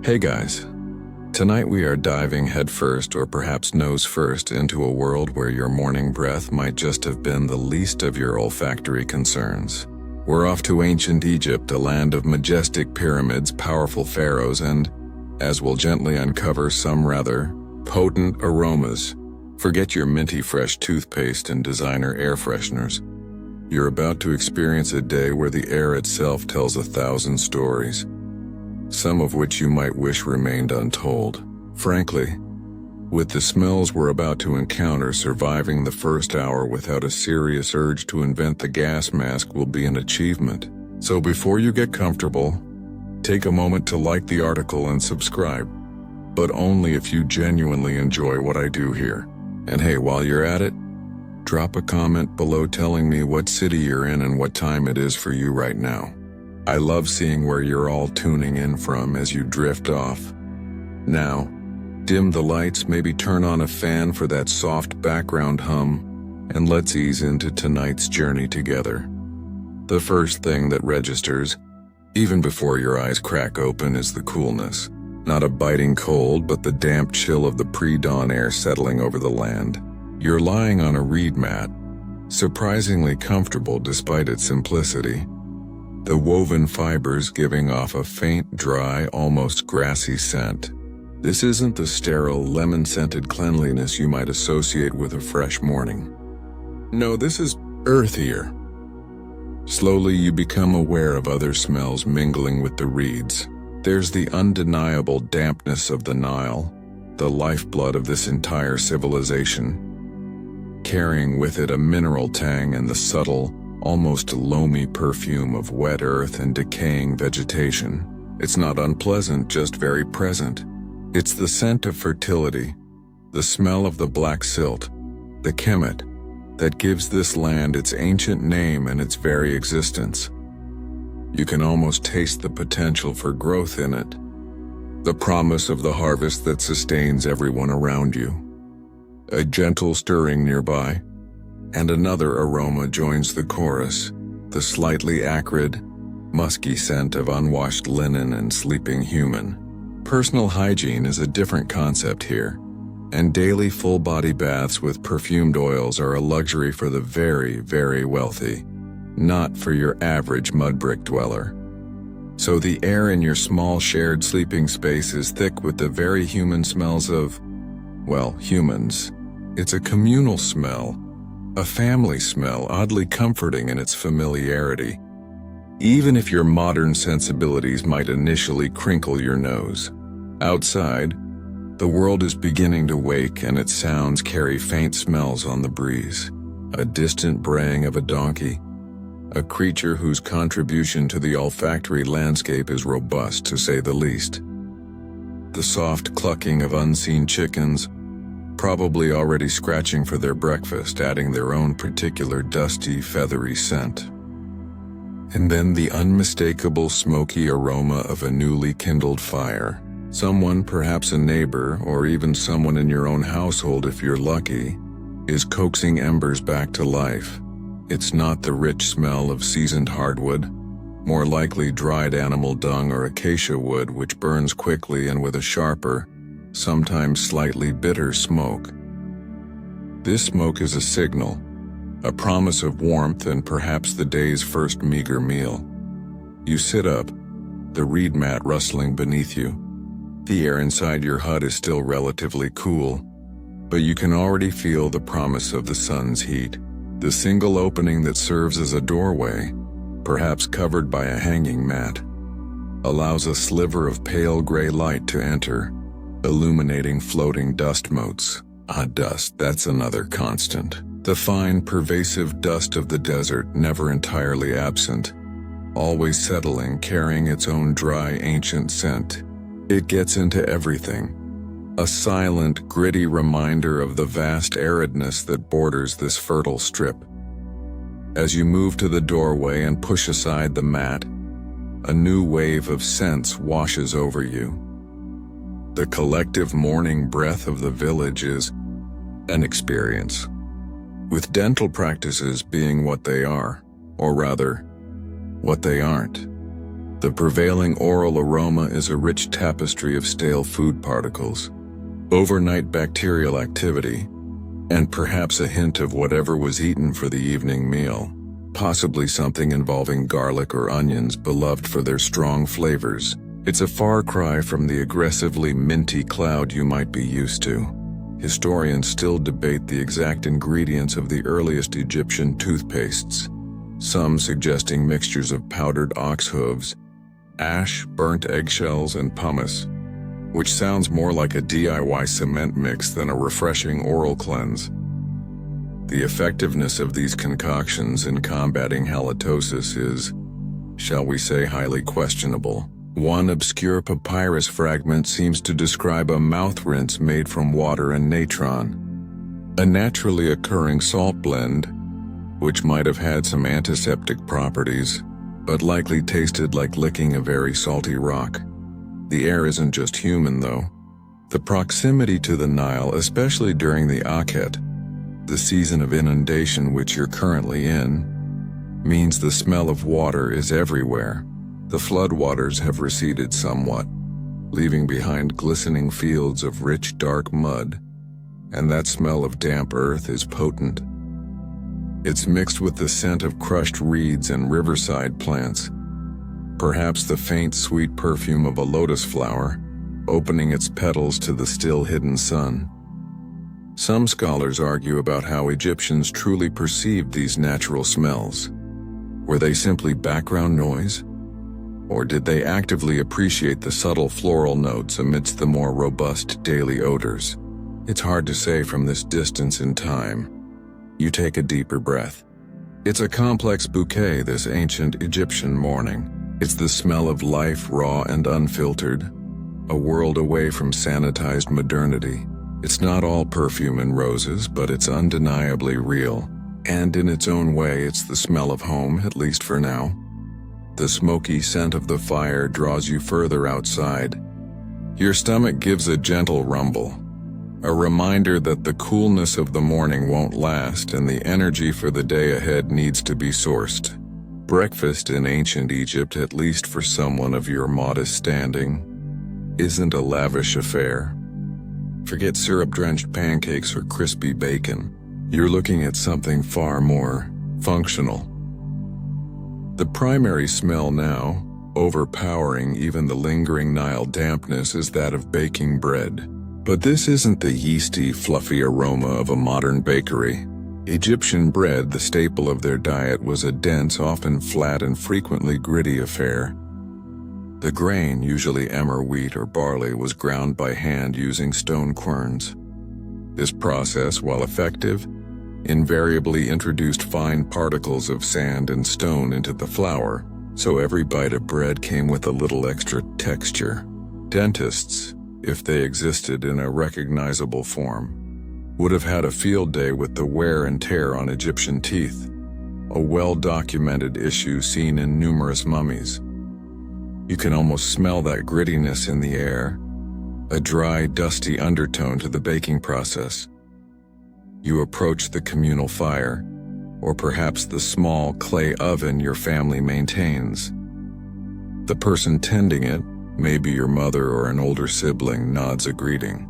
Hey guys, tonight we are diving headfirst or perhaps nose first into a world where your morning breath might just have been the least of your olfactory concerns. We're off to ancient Egypt, a land of majestic pyramids, powerful pharaohs, and, as we'll gently uncover, some rather potent aromas. Forget your minty fresh toothpaste and designer air fresheners. You're about to experience a day where the air itself tells 1,000 stories, some of which you might wish remained untold. Frankly, with the smells we're about to encounter, surviving the first hour without a serious urge to invent the gas mask will be an achievement. So before you get comfortable, take a moment to like the article and subscribe, but only if you genuinely enjoy what I do here. And hey, while you're at it, drop a comment below telling me what city you're in and what time it is for you right now. I love seeing where you're all tuning in from as you drift off. Now, dim the lights, maybe turn on a fan for that soft background hum, and let's ease into tonight's journey together. The first thing that registers, even before your eyes crack open, is the coolness. Not a biting cold, but the damp chill of the pre-dawn air settling over the land. You're lying on a reed mat, surprisingly comfortable despite its simplicity. The woven fibers giving off a faint, dry, almost grassy scent. This isn't the sterile, lemon-scented cleanliness you might associate with a fresh morning. No, this is earthier. Slowly you become aware of other smells mingling with the reeds. There's the undeniable dampness of the Nile, the lifeblood of this entire civilization, carrying with it a mineral tang and the subtle, almost loamy perfume of wet earth and decaying vegetation. It's not unpleasant, just very present. It's the scent of fertility, the smell of the black silt, the kemet, that gives this land its ancient name and its very existence. You can almost taste the potential for growth in it, the promise of the harvest that sustains everyone around you. A gentle stirring nearby, and another aroma joins the chorus, the slightly acrid, musky scent of unwashed linen and sleeping human. Personal hygiene is a different concept here, and daily full-body baths with perfumed oils are a luxury for the very, very wealthy, not for your average mud brick dweller. So the air in your small shared sleeping space is thick with the very human smells of, well, humans. It's a communal smell, a family smell, oddly comforting in its familiarity, even if your modern sensibilities might initially crinkle your nose. Outside, the world is beginning to wake, and its sounds carry faint smells on the breeze. A distant braying of a donkey, a creature whose contribution to the olfactory landscape is robust, to say the least. The soft clucking of unseen chickens, probably already scratching for their breakfast, adding their own particular dusty, feathery scent. And then the unmistakable smoky aroma of a newly kindled fire. Someone, perhaps a neighbor, or even someone in your own household if you're lucky, is coaxing embers back to life. It's not the rich smell of seasoned hardwood, more likely dried animal dung or acacia wood, which burns quickly and with a sharper, sometimes slightly bitter smoke. This smoke is a signal, a promise of warmth and perhaps the day's first meager meal. You sit up, the reed mat rustling beneath you. The air inside your hut is still relatively cool, but you can already feel the promise of the sun's heat. The single opening that serves as a doorway, perhaps covered by a hanging mat, allows a sliver of pale gray light to enter, illuminating floating dust motes. Dust, that's another constant. The fine, pervasive dust of the desert, never entirely absent, always settling, carrying its own dry, ancient scent. It gets into everything. A silent, gritty reminder of the vast aridness that borders this fertile strip. As you move to the doorway and push aside the mat, a new wave of scents washes over you. The collective morning breath of the village is an experience, with dental practices being what they are, or rather, what they aren't. The prevailing oral aroma is a rich tapestry of stale food particles, overnight bacterial activity, and perhaps a hint of whatever was eaten for the evening meal, possibly something involving garlic or onions beloved for their strong flavors. It's a far cry from the aggressively minty cloud you might be used to. Historians still debate the exact ingredients of the earliest Egyptian toothpastes, some suggesting mixtures of powdered ox hooves, ash, burnt eggshells, and pumice, which sounds more like a DIY cement mix than a refreshing oral cleanse. The effectiveness of these concoctions in combating halitosis is, shall we say, highly questionable. One obscure papyrus fragment seems to describe a mouth rinse made from water and natron, a naturally occurring salt blend, which might have had some antiseptic properties, but likely tasted like licking a very salty rock. The air isn't just human, though. The proximity to the Nile, especially during the Akhet, the season of inundation which you're currently in, means the smell of water is everywhere. The floodwaters have receded somewhat, leaving behind glistening fields of rich, dark mud, and that smell of damp earth is potent. It's mixed with the scent of crushed reeds and riverside plants, perhaps the faint, sweet perfume of a lotus flower, opening its petals to the still hidden sun. Some scholars argue about how Egyptians truly perceived these natural smells. Were they simply background noise? Or did they actively appreciate the subtle floral notes amidst the more robust daily odors? It's hard to say from this distance in time. You take a deeper breath. It's a complex bouquet, this ancient Egyptian morning. It's the smell of life, raw and unfiltered, a world away from sanitized modernity. It's not all perfume and roses, but it's undeniably real. And in its own way, it's the smell of home, at least for now. The smoky scent of the fire draws you further outside. Your stomach gives a gentle rumble, a reminder that the coolness of the morning won't last and the energy for the day ahead needs to be sourced. Breakfast in ancient Egypt, at least for someone of your modest standing, isn't a lavish affair. Forget syrup-drenched pancakes or crispy bacon. You're looking at something far more functional. The primary smell now, overpowering even the lingering Nile dampness, is that of baking bread. But this isn't the yeasty, fluffy aroma of a modern bakery. Egyptian bread, the staple of their diet, was a dense, often flat and frequently gritty affair. The grain, usually emmer wheat or barley, was ground by hand using stone querns. This process, while effective, invariably introduced fine particles of sand and stone into the flour, so every bite of bread came with a little extra texture. Dentists, if they existed in a recognizable form, would have had a field day with the wear and tear on Egyptian teeth, a well-documented issue seen in numerous mummies. You can almost smell that grittiness in the air, a dry, dusty undertone to the baking process. You approach the communal fire, or perhaps the small clay oven your family maintains. The person tending it, maybe your mother or an older sibling, nods a greeting.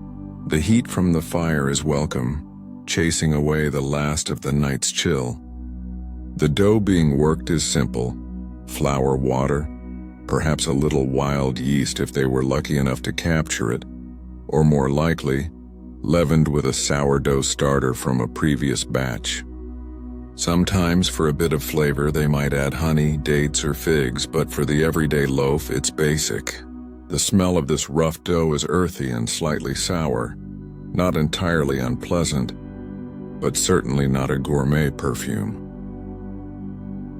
The heat from the fire is welcome, chasing away the last of the night's chill. The dough being worked is simple: flour, water, perhaps a little wild yeast if they were lucky enough to capture it, or more likely, leavened with a sourdough starter from a previous batch. Sometimes for a bit of flavor they might add honey, dates, or figs, but for the everyday loaf it's basic. The smell of this rough dough is earthy and slightly sour, not entirely unpleasant, but certainly not a gourmet perfume.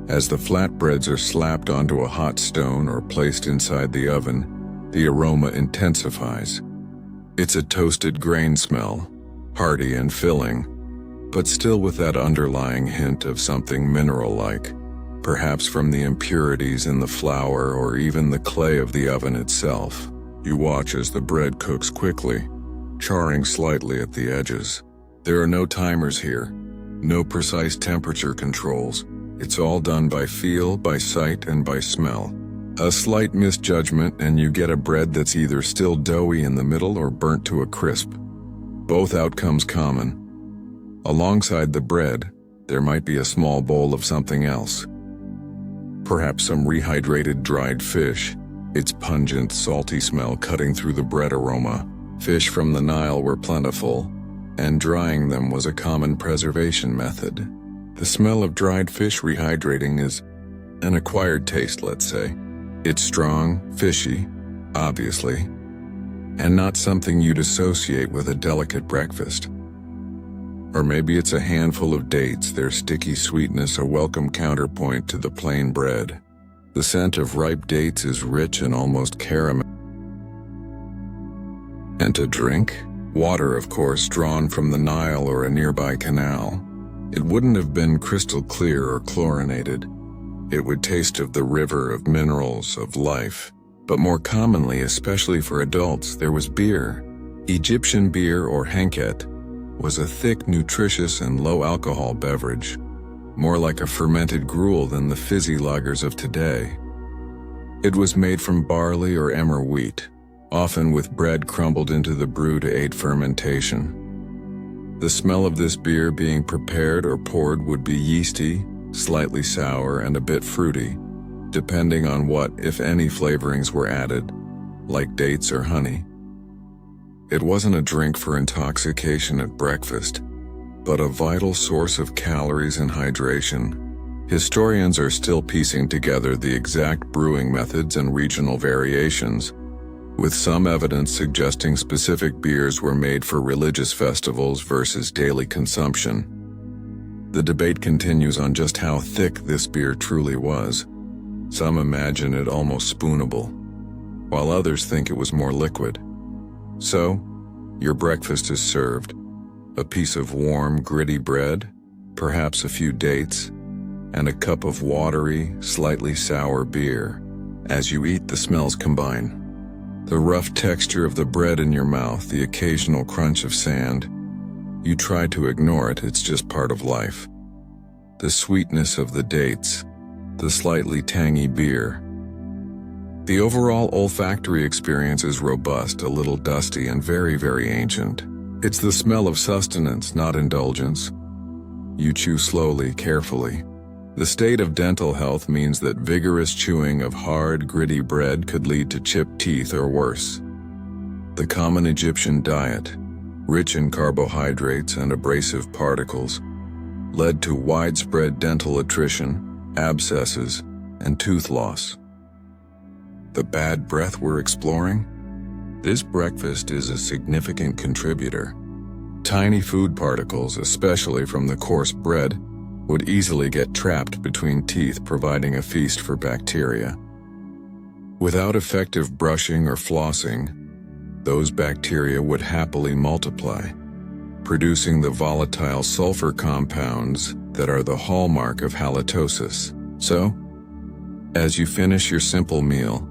As the flatbreads are slapped onto a hot stone or placed inside the oven, the aroma intensifies. It's a toasted grain smell, hearty and filling, but still with that underlying hint of something mineral-like, perhaps from the impurities in the flour or even the clay of the oven itself. You watch as the bread cooks quickly, charring slightly at the edges. There are no timers here, no precise temperature controls. It's all done by feel, by sight, and by smell. A slight misjudgment and you get a bread that's either still doughy in the middle or burnt to a crisp. Both outcomes common. Alongside the bread, there might be a small bowl of something else. Perhaps some rehydrated dried fish, its pungent, salty smell cutting through the bread aroma. Fish from the Nile were plentiful, and drying them was a common preservation method. The smell of dried fish rehydrating is an acquired taste, let's say. It's strong, fishy, obviously, and not something you'd associate with a delicate breakfast. Or maybe it's a handful of dates, their sticky sweetness a welcome counterpoint to the plain bread. The scent of ripe dates is rich and almost caramel. And to drink? Water, of course, drawn from the Nile or a nearby canal. It wouldn't have been crystal clear or chlorinated. It would taste of the river, of minerals, of life. But more commonly, especially for adults, there was beer. Egyptian beer, or henket, was a thick, nutritious, and low-alcohol beverage, more like a fermented gruel than the fizzy lagers of today. It was made from barley or emmer wheat, often with bread crumbled into the brew to aid fermentation. The smell of this beer being prepared or poured would be yeasty, slightly sour, and a bit fruity, depending on what, if any, flavorings were added, like dates or honey. It wasn't a drink for intoxication at breakfast, but a vital source of calories and hydration. Historians are still piecing together the exact brewing methods and regional variations, with some evidence suggesting specific beers were made for religious festivals versus daily consumption. The debate continues on just how thick this beer truly was. Some imagine it almost spoonable, while others think it was more liquid. So, your breakfast is served. A piece of warm, gritty bread, perhaps a few dates, and a cup of watery, slightly sour beer. As you eat, the smells combine. The rough texture of the bread in your mouth, the occasional crunch of sand. You try to ignore it, it's just part of life. The sweetness of the dates, the slightly tangy beer. The overall olfactory experience is robust, a little dusty, and very, very ancient. It's the smell of sustenance, not indulgence. You chew slowly, carefully. The state of dental health means that vigorous chewing of hard, gritty bread could lead to chipped teeth or worse. The common Egyptian diet, rich in carbohydrates and abrasive particles, led to widespread dental attrition, abscesses, and tooth loss. The bad breath we're exploring? This breakfast is a significant contributor. Tiny food particles, especially from the coarse bread, would easily get trapped between teeth, providing a feast for bacteria. Without effective brushing or flossing, those bacteria would happily multiply, producing the volatile sulfur compounds that are the hallmark of halitosis. So, as you finish your simple meal,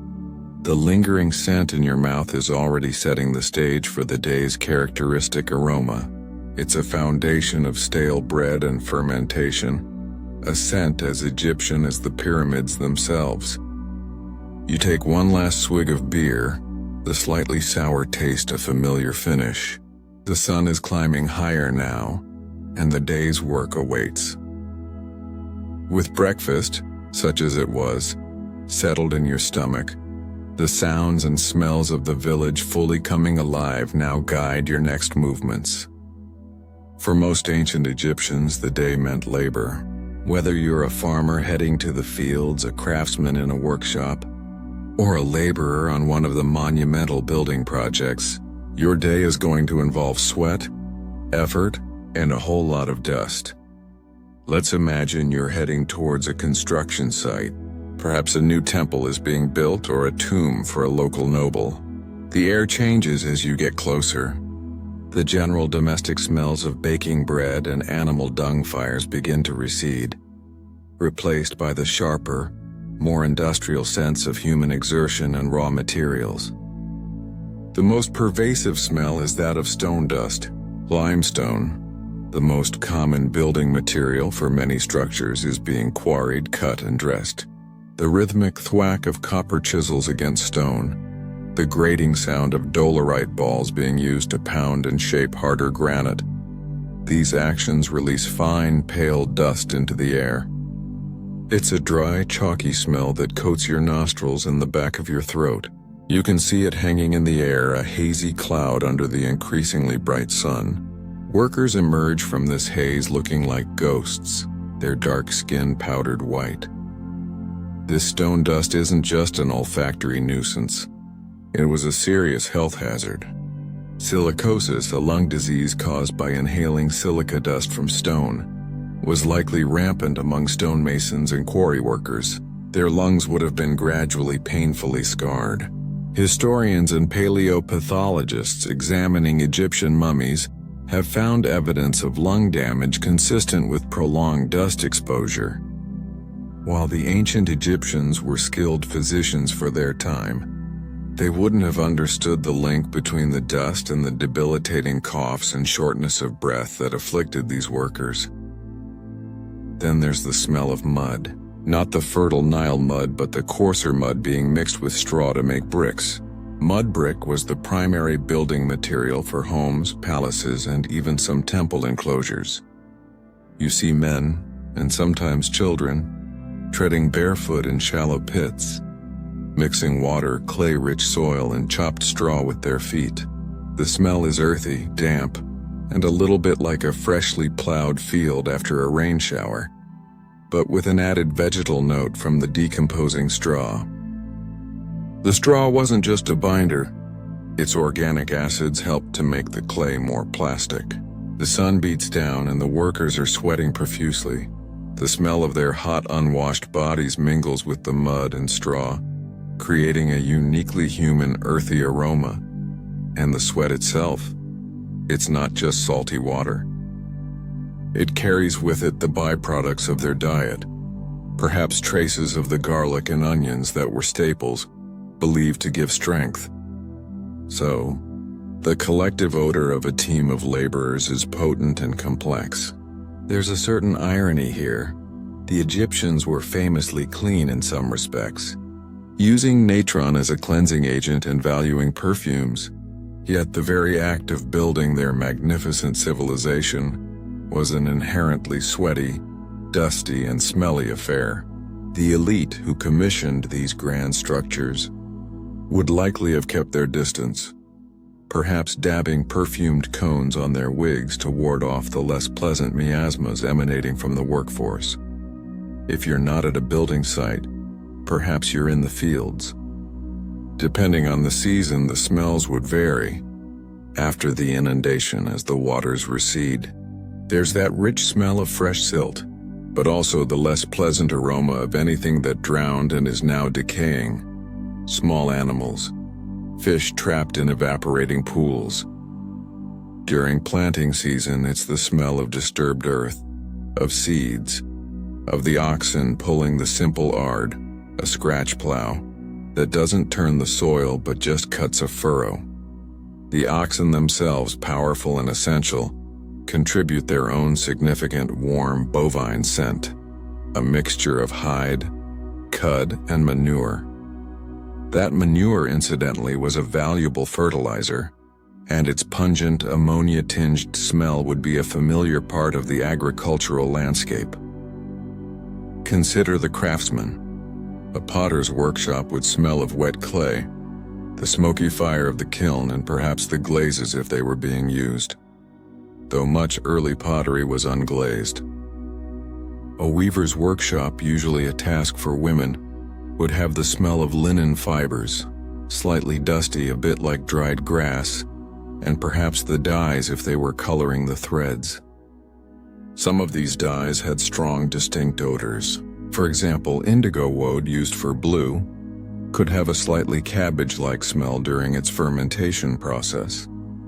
the lingering scent in your mouth is already setting the stage for the day's characteristic aroma. It's a foundation of stale bread and fermentation, a scent as Egyptian as the pyramids themselves. You take one last swig of beer, the slightly sour taste a familiar finish. The sun is climbing higher now, and the day's work awaits. With breakfast, such as it was, settled in your stomach, the sounds and smells of the village fully coming alive now guide your next movements. For most ancient Egyptians, the day meant labor. Whether you're a farmer heading to the fields, a craftsman in a workshop, or a laborer on one of the monumental building projects, your day is going to involve sweat, effort, and a whole lot of dust. Let's imagine you're heading towards a construction site. Perhaps a new temple is being built or a tomb for a local noble. The air changes as you get closer. The general domestic smells of baking bread and animal dung fires begin to recede, replaced by the sharper, more industrial sense of human exertion and raw materials. The most pervasive smell is that of stone dust. Limestone, the most common building material for many structures, is being quarried, cut, and dressed. The rhythmic thwack of copper chisels against stone, the grating sound of dolerite balls being used to pound and shape harder granite. These actions release fine, pale dust into the air. It's a dry, chalky smell that coats your nostrils and the back of your throat. You can see it hanging in the air, a hazy cloud under the increasingly bright sun. Workers emerge from this haze looking like ghosts, their dark skin powdered white. This stone dust isn't just an olfactory nuisance. It was a serious health hazard. Silicosis, a lung disease caused by inhaling silica dust from stone, was likely rampant among stonemasons and quarry workers. Their lungs would have been gradually painfully scarred. Historians and paleopathologists examining Egyptian mummies have found evidence of lung damage consistent with prolonged dust exposure. While the ancient Egyptians were skilled physicians for their time, they wouldn't have understood the link between the dust and the debilitating coughs and shortness of breath that afflicted these workers. Then there's the smell of mud. Not the fertile Nile mud, but the coarser mud being mixed with straw to make bricks. Mud brick was the primary building material for homes, palaces, and even some temple enclosures. You see men, and sometimes children, treading barefoot in shallow pits, mixing water, clay-rich soil, and chopped straw with their feet. The smell is earthy, damp, and a little bit like a freshly plowed field after a rain shower, but with an added vegetal note from the decomposing straw. The straw wasn't just a binder. Its organic acids helped to make the clay more plastic. The sun beats down and the workers are sweating profusely. The smell of their hot, unwashed bodies mingles with the mud and straw, creating a uniquely human, earthy aroma. And the sweat itself, it's not just salty water. It carries with it the byproducts of their diet, perhaps traces of the garlic and onions that were staples, believed to give strength. So, the collective odor of a team of laborers is potent and complex. There's a certain irony here. The Egyptians were famously clean in some respects, using natron as a cleansing agent and valuing perfumes, yet the very act of building their magnificent civilization was an inherently sweaty, dusty, and smelly affair. The elite who commissioned these grand structures would likely have kept their distance, perhaps dabbing perfumed cones on their wigs to ward off the less pleasant miasmas emanating from the workforce. If you're not at a building site, perhaps you're in the fields. Depending on the season, the smells would vary. After the inundation, as the waters recede, there's that rich smell of fresh silt, but also the less pleasant aroma of anything that drowned and is now decaying. Small animals, fish trapped in evaporating pools. During planting season, it's the smell of disturbed earth, of seeds, of the oxen pulling the simple ard, a scratch plow, that doesn't turn the soil but just cuts a furrow. The oxen themselves, powerful and essential, contribute their own significant warm bovine scent, a mixture of hide, cud, and manure. That manure, incidentally, was a valuable fertilizer, and its pungent, ammonia-tinged smell would be a familiar part of the agricultural landscape. Consider the craftsman. A potter's workshop would smell of wet clay, the smoky fire of the kiln, and perhaps the glazes if they were being used, though much early pottery was unglazed. A weaver's workshop, usually a task for women, would have the smell of linen fibers, slightly dusty, a bit like dried grass, and perhaps the dyes if they were coloring the threads. Some of these dyes had strong, distinct odors. For example, indigo woad, used for blue, could have a slightly cabbage-like smell during its fermentation process.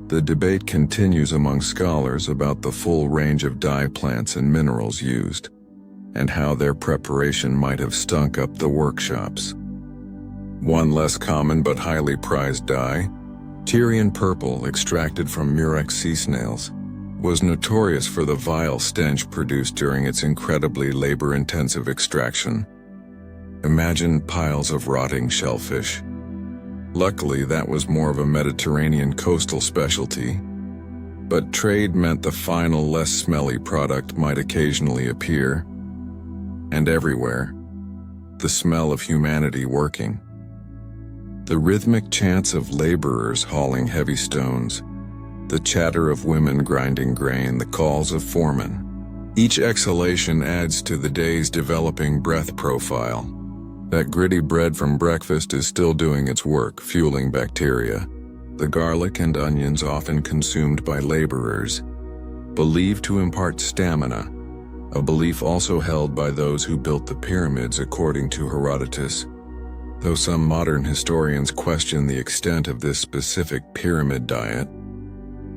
The debate continues among scholars about the full range of dye plants and minerals used, and how their preparation might have stunk up the workshops. One less common but highly prized dye, Tyrian purple extracted from murex sea snails, was notorious for the vile stench produced during its incredibly labor-intensive extraction. Imagine piles of rotting shellfish. Luckily, that was more of a Mediterranean coastal specialty, but trade meant the final, less smelly product might occasionally appear, and everywhere, the smell of humanity working. The rhythmic chants of laborers hauling heavy stones, the chatter of women grinding grain, the calls of foremen. Each exhalation adds to the day's developing breath profile. That gritty bread from breakfast is still doing its work, fueling bacteria. The garlic and onions often consumed by laborers, believed to impart stamina, a belief also held by those who built the pyramids according to Herodotus, though some modern historians question the extent of this specific pyramid diet,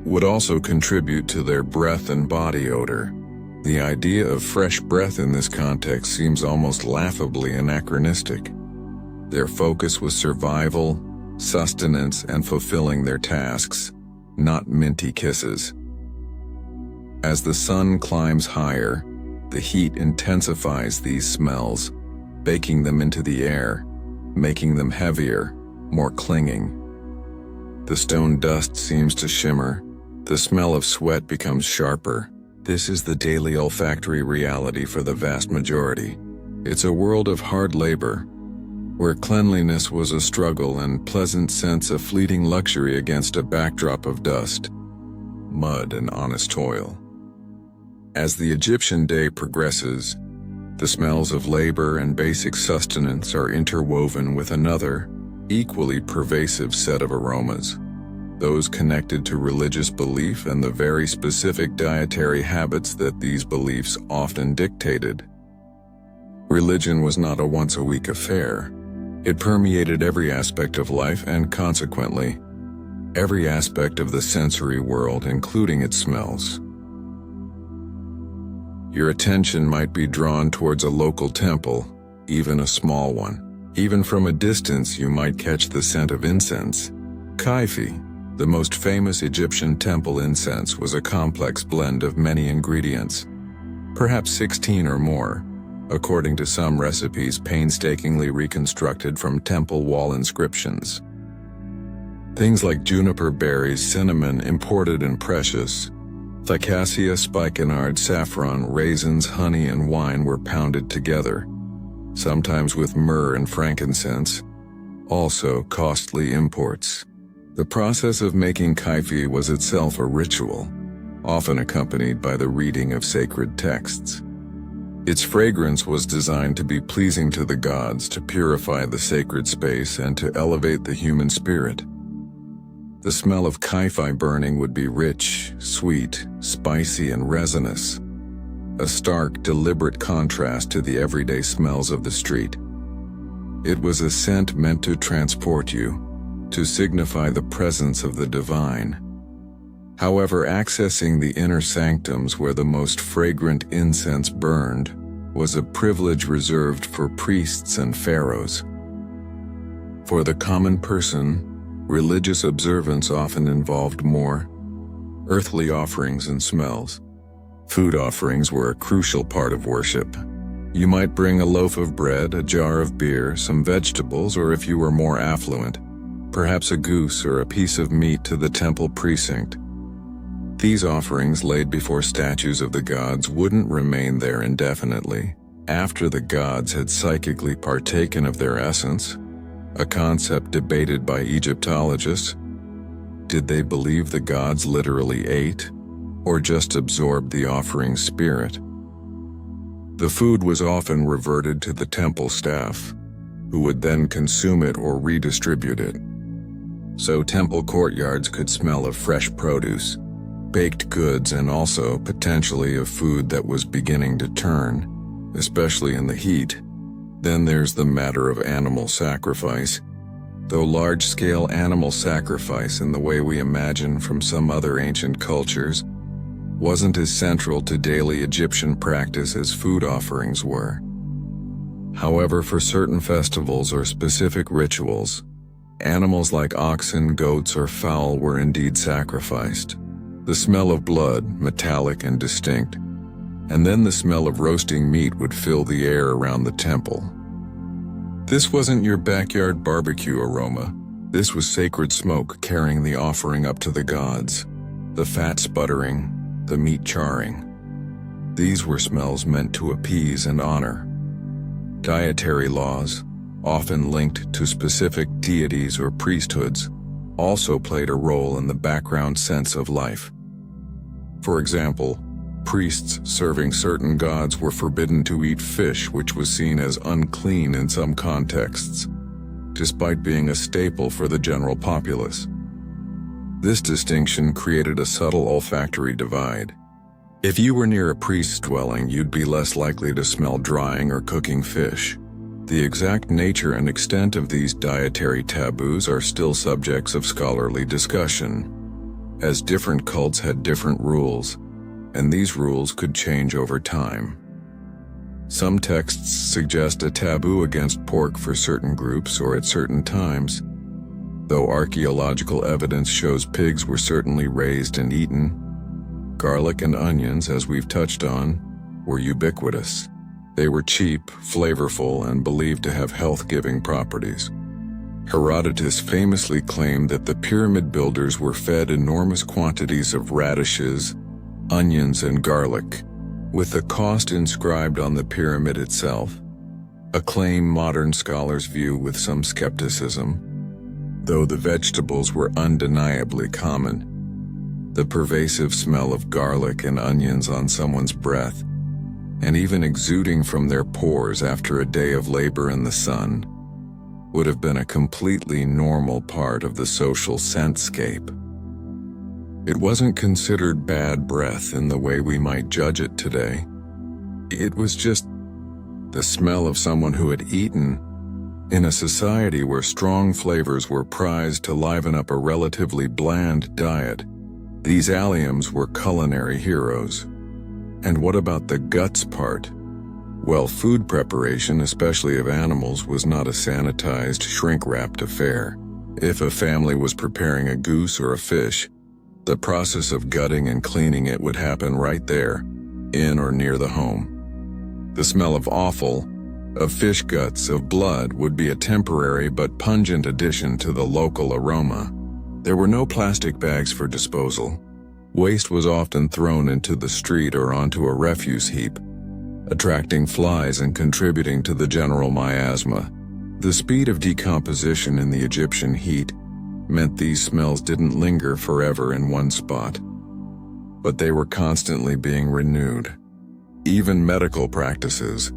would also contribute to their breath and body odor. The idea of fresh breath in this context seems almost laughably anachronistic. Their focus was survival, sustenance, and fulfilling their tasks, not minty kisses. As the sun climbs higher, the heat intensifies these smells, baking them into the air, making them heavier, more clinging. The stone dust seems to shimmer, the smell of sweat becomes sharper. This is the daily olfactory reality for the vast majority. It's a world of hard labor, where cleanliness was a struggle and pleasant scents a fleeting luxury against a backdrop of dust, mud, and honest toil. As the Egyptian day progresses, the smells of labor and basic sustenance are interwoven with another, equally pervasive set of aromas, those connected to religious belief and the very specific dietary habits that these beliefs often dictated. Religion was not a once-a-week affair. It permeated every aspect of life and, consequently, every aspect of the sensory world, including its smells. Your attention might be drawn towards a local temple, even a small one. Even from a distance, you might catch the scent of incense. Kaifi, the most famous Egyptian temple incense, was a complex blend of many ingredients, perhaps 16 or more, according to some recipes painstakingly reconstructed from temple wall inscriptions. Things like juniper berries, cinnamon, imported and precious, Thycacia, spikenard, saffron, raisins, honey, and wine were pounded together, sometimes with myrrh and frankincense, also costly imports. The process of making kaifi was itself a ritual, often accompanied by the reading of sacred texts. Its fragrance was designed to be pleasing to the gods, to purify the sacred space, and to elevate the human spirit. The smell of kaifi burning would be rich, sweet, spicy, and resinous, a stark, deliberate contrast to the everyday smells of the street. It was a scent meant to transport you, to signify the presence of the divine. However, accessing the inner sanctums where the most fragrant incense burned was a privilege reserved for priests and pharaohs. For the common person, religious observance often involved more earthly offerings and smells. Food offerings were a crucial part of worship. You might bring a loaf of bread, a jar of beer, some vegetables, or if you were more affluent, perhaps a goose or a piece of meat to the temple precinct. These offerings laid before statues of the gods wouldn't remain there indefinitely. After the gods had psychically partaken of their essence, a concept debated by Egyptologists, did they believe the gods literally ate, or just absorbed the offering's spirit? The food was often reverted to the temple staff, who would then consume it or redistribute it. So temple courtyards could smell of fresh produce, baked goods, and also potentially of food that was beginning to turn, especially in the heat. Then there's the matter of animal sacrifice. Though large-scale animal sacrifice in the way we imagine from some other ancient cultures wasn't as central to daily Egyptian practice as food offerings were. However, for certain festivals or specific rituals, animals like oxen, goats, or fowl were indeed sacrificed. The smell of blood, metallic and distinct, and then the smell of roasting meat would fill the air around the temple. This wasn't your backyard barbecue aroma. This was sacred smoke carrying the offering up to the gods. The fat sputtering, the meat charring. These were smells meant to appease and honor. Dietary laws, often linked to specific deities or priesthoods, also played a role in the background sense of life. For example, priests serving certain gods were forbidden to eat fish, which was seen as unclean in some contexts, despite being a staple for the general populace. This distinction created a subtle olfactory divide. If you were near a priest's dwelling, you'd be less likely to smell drying or cooking fish. The exact nature and extent of these dietary taboos are still subjects of scholarly discussion, as different cults had different rules, and these rules could change over time. Some texts suggest a taboo against pork for certain groups or at certain times, though archaeological evidence shows pigs were certainly raised and eaten. Garlic and onions, as we've touched on, were ubiquitous. They were cheap, flavorful, and believed to have health-giving properties. Herodotus famously claimed that the pyramid builders were fed enormous quantities of radishes, onions, and garlic, with the cost inscribed on the pyramid itself, a claim modern scholars view with some skepticism. Though the vegetables were undeniably common, the pervasive smell of garlic and onions on someone's breath, and even exuding from their pores after a day of labor in the sun, would have been a completely normal part of the social scentscape. It wasn't considered bad breath in the way we might judge it today. It was just the smell of someone who had eaten. In a society where strong flavors were prized to liven up a relatively bland diet, these alliums were culinary heroes. And what about the guts part? Well, food preparation, especially of animals, was not a sanitized, shrink-wrapped affair. If a family was preparing a goose or a fish, the process of gutting and cleaning it would happen right there, in or near the home. The smell of offal, of fish guts, of blood would be a temporary but pungent addition to the local aroma. There were no plastic bags for disposal. Waste was often thrown into the street or onto a refuse heap, attracting flies and contributing to the general miasma. The speed of decomposition in the Egyptian heat meant these smells didn't linger forever in one spot, but they were constantly being renewed. Even medical practices,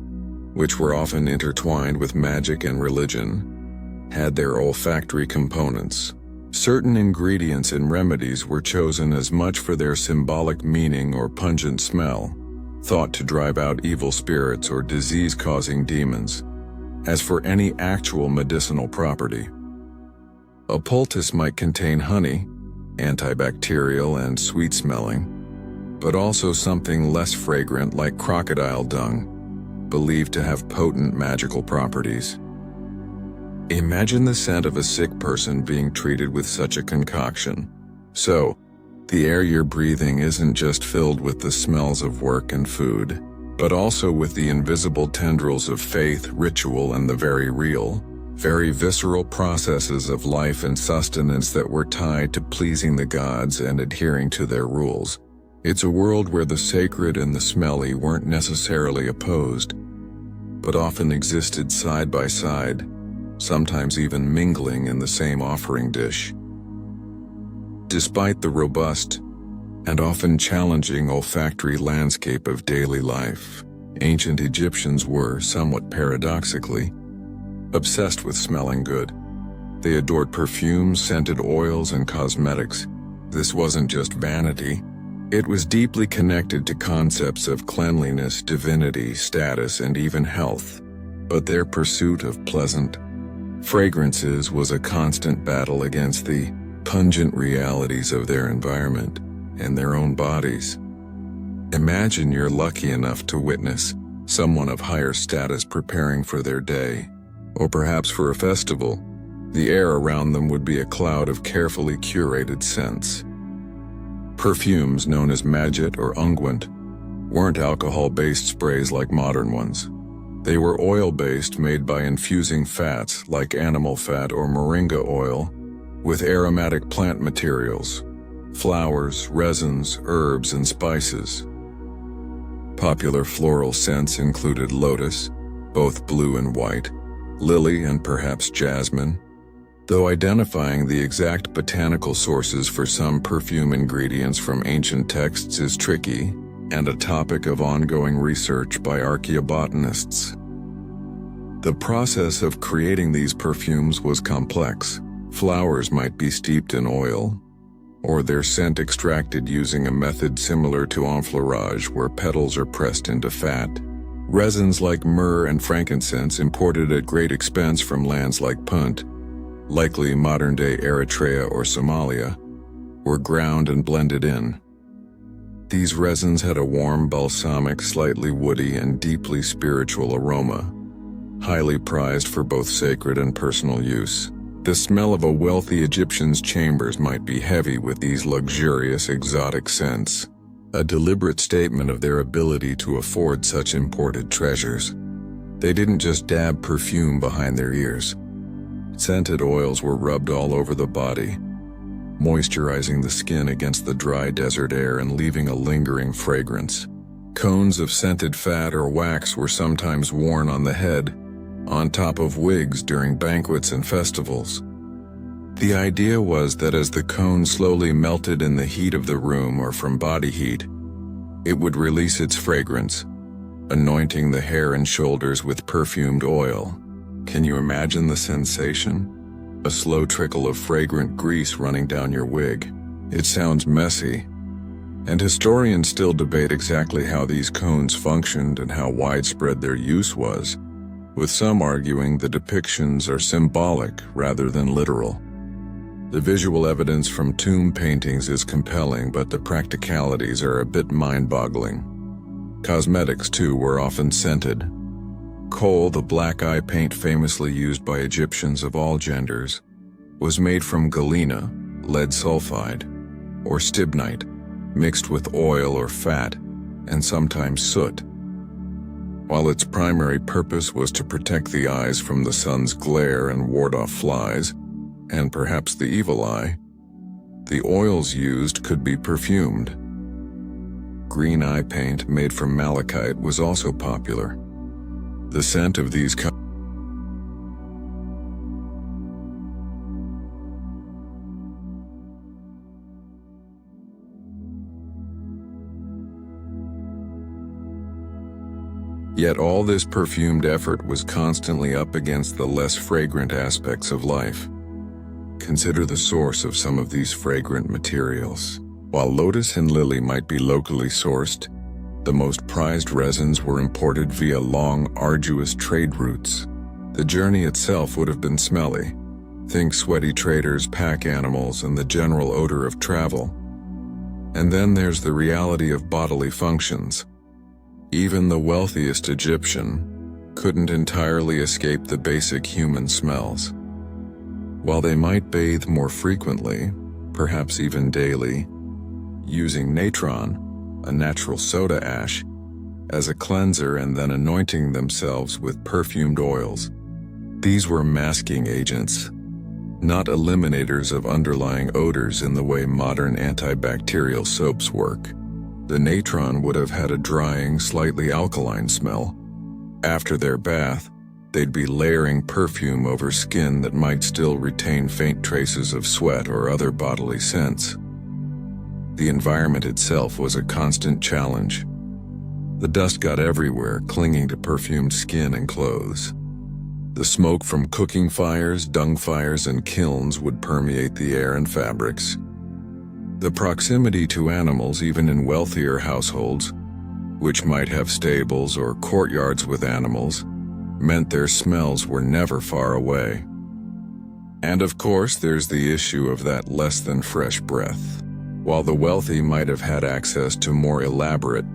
which were often intertwined with magic and religion, had their olfactory components. Certain ingredients in remedies were chosen as much for their symbolic meaning or pungent smell, thought to drive out evil spirits or disease-causing demons, as for any actual medicinal property. A poultice might contain honey, antibacterial and sweet-smelling, but also something less fragrant like crocodile dung, believed to have potent magical properties. Imagine the scent of a sick person being treated with such a concoction. So, the air you're breathing isn't just filled with the smells of work and food, but also with the invisible tendrils of faith, ritual, and the very real, very visceral processes of life and sustenance that were tied to pleasing the gods and adhering to their rules. It's a world where the sacred and the smelly weren't necessarily opposed, but often existed side by side, sometimes even mingling in the same offering dish. Despite the robust and often challenging olfactory landscape of daily life, ancient Egyptians were, somewhat paradoxically, obsessed with smelling good. They adored perfumes, scented oils, and cosmetics. This wasn't just vanity. It was deeply connected to concepts of cleanliness, divinity, status, and even health. But their pursuit of pleasant fragrances was a constant battle against the pungent realities of their environment and their own bodies. Imagine you're lucky enough to witness someone of higher status preparing for their day, or perhaps for a festival. The air around them would be a cloud of carefully curated scents. Perfumes known as magit or unguent weren't alcohol-based sprays like modern ones. They were oil-based, made by infusing fats like animal fat or moringa oil with aromatic plant materials, flowers, resins, herbs, and spices. Popular floral scents included lotus, both blue and white, lily, and perhaps jasmine, though identifying the exact botanical sources for some perfume ingredients from ancient texts is tricky and a topic of ongoing research by archaeobotanists. The process of creating these perfumes was complex. Flowers might be steeped in oil, or their scent extracted using a method similar to enfleurage, where petals are pressed into fat. Resins like myrrh and frankincense, imported at great expense from lands like Punt, likely modern-day Eritrea or Somalia, were ground and blended in. These resins had a warm, balsamic, slightly woody, and deeply spiritual aroma, highly prized for both sacred and personal use. The smell of a wealthy Egyptian's chambers might be heavy with these luxurious, exotic scents, a deliberate statement of their ability to afford such imported treasures. They didn't just dab perfume behind their ears. Scented oils were rubbed all over the body, moisturizing the skin against the dry desert air and leaving a lingering fragrance. Cones of scented fat or wax were sometimes worn on the head, on top of wigs during banquets and festivals. The idea was that as the cone slowly melted in the heat of the room or from body heat, it would release its fragrance, anointing the hair and shoulders with perfumed oil. Can you imagine the sensation? A slow trickle of fragrant grease running down your wig. It sounds messy, and historians still debate exactly how these cones functioned and how widespread their use was, with some arguing the depictions are symbolic rather than literal. The visual evidence from tomb paintings is compelling, but the practicalities are a bit mind-boggling. Cosmetics, too, were often scented. Kohl, the black eye paint famously used by Egyptians of all genders, was made from galena, lead sulfide, or stibnite, mixed with oil or fat, and sometimes soot. While its primary purpose was to protect the eyes from the sun's glare and ward off flies, and perhaps the evil eye, the oils used could be perfumed. Green eye paint made from malachite was also popular. The scent of these Yet all this perfumed effort was constantly up against the less fragrant aspects of life. Consider the source of some of these fragrant materials. While lotus and lily might be locally sourced, the most prized resins were imported via long, arduous trade routes. The journey itself would have been smelly. Think sweaty traders, pack animals, and the general odor of travel. And then there's the reality of bodily functions. Even the wealthiest Egyptian couldn't entirely escape the basic human smells. While they might bathe more frequently, perhaps even daily, using natron, a natural soda ash, as a cleanser and then anointing themselves with perfumed oils, these were masking agents, not eliminators of underlying odors in the way modern antibacterial soaps work. The natron would have had a drying, slightly alkaline smell. After their bath, they'd be layering perfume over skin that might still retain faint traces of sweat or other bodily scents. The environment itself was a constant challenge. The dust got everywhere, clinging to perfumed skin and clothes. The smoke from cooking fires, dung fires, and kilns would permeate the air and fabrics. The proximity to animals, even in wealthier households, which might have stables or courtyards with animals, meant their smells were never far away. And of course, there's the issue of that less than fresh breath. While the wealthy might have had access to more elaborate,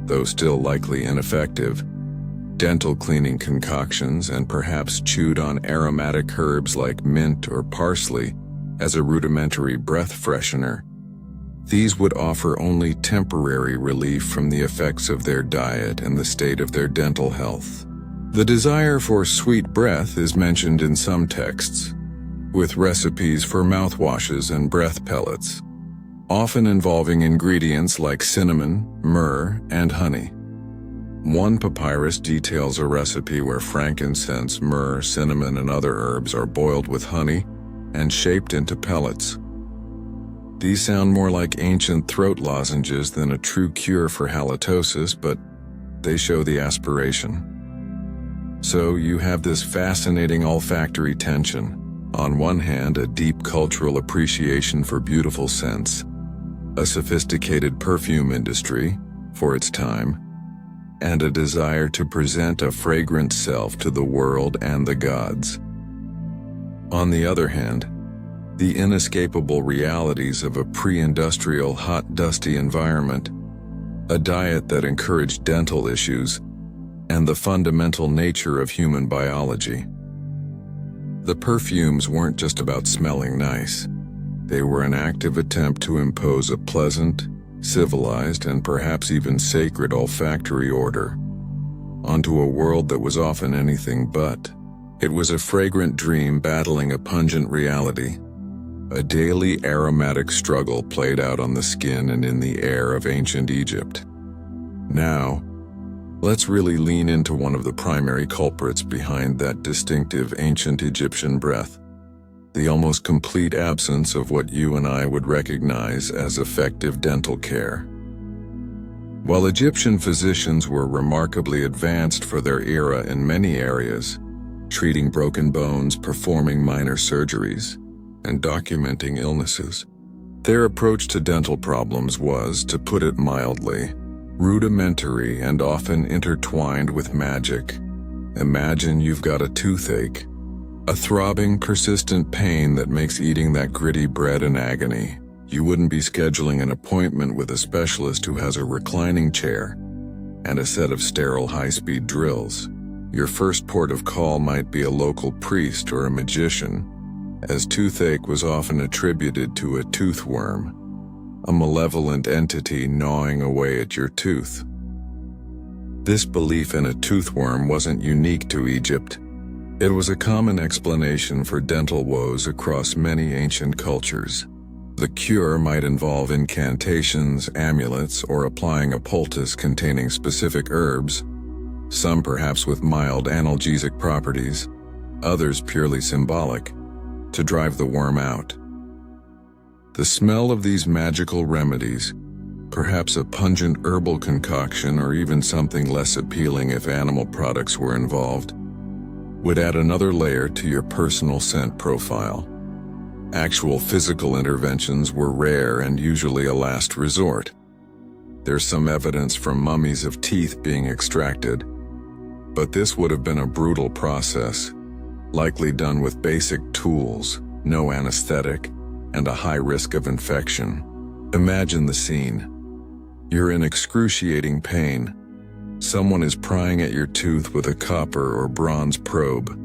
though still likely ineffective, dental cleaning concoctions and perhaps chewed on aromatic herbs like mint or parsley as a rudimentary breath freshener, these would offer only temporary relief from the effects of their diet and the state of their dental health. The desire for sweet breath is mentioned in some texts, with recipes for mouthwashes and breath pellets, often involving ingredients like cinnamon, myrrh, and honey. One papyrus details a recipe where frankincense, myrrh, cinnamon, and other herbs are boiled with honey and shaped into pellets. These sound more like ancient throat lozenges than a true cure for halitosis, but they show the aspiration. So you have this fascinating olfactory tension. On one hand, a deep cultural appreciation for beautiful scents, a sophisticated perfume industry for its time, and a desire to present a fragrant self to the world and the gods. On the other hand, the inescapable realities of a pre-industrial, hot, dusty environment, a diet that encouraged dental issues, and the fundamental nature of human biology. The perfumes weren't just about smelling nice. They were an active attempt to impose a pleasant, civilized, and perhaps even sacred olfactory order onto a world that was often anything but. It was a fragrant dream battling a pungent reality, a daily aromatic struggle played out on the skin and in the air of ancient Egypt. Now, let's really lean into one of the primary culprits behind that distinctive ancient Egyptian breath, the almost complete absence of what you and I would recognize as effective dental care. While Egyptian physicians were remarkably advanced for their era in many areas, treating broken bones, performing minor surgeries, and documenting illnesses, their approach to dental problems was, to put it mildly, rudimentary and often intertwined with magic. Imagine you've got a toothache, a throbbing, persistent pain that makes eating that gritty bread an agony. You wouldn't be scheduling an appointment with a specialist who has a reclining chair and a set of sterile high-speed drills. Your first port of call might be a local priest or a magician, as toothache was often attributed to a toothworm, a malevolent entity gnawing away at your tooth. This belief in a toothworm wasn't unique to Egypt. It was a common explanation for dental woes across many ancient cultures. The cure might involve incantations, amulets, or applying a poultice containing specific herbs, some perhaps with mild analgesic properties, others purely symbolic, to drive the worm out. The smell of these magical remedies, perhaps a pungent herbal concoction or even something less appealing if animal products were involved, would add another layer to your personal scent profile. Actual physical interventions were rare and usually a last resort. There's some evidence from mummies of teeth being extracted, but this would have been a brutal process, likely done with basic tools, no anesthetic, and a high risk of infection. Imagine the scene. You're in excruciating pain. Someone is prying at your tooth with a copper or bronze probe,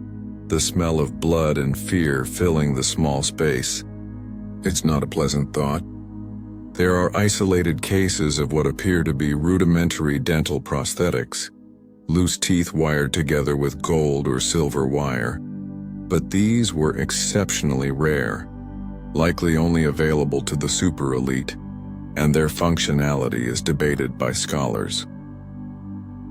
the smell of blood and fear filling the small space. It's not a pleasant thought. There are isolated cases of what appear to be rudimentary dental prosthetics, loose teeth wired together with gold or silver wire, but these were exceptionally rare, likely only available to the super elite, and their functionality is debated by scholars.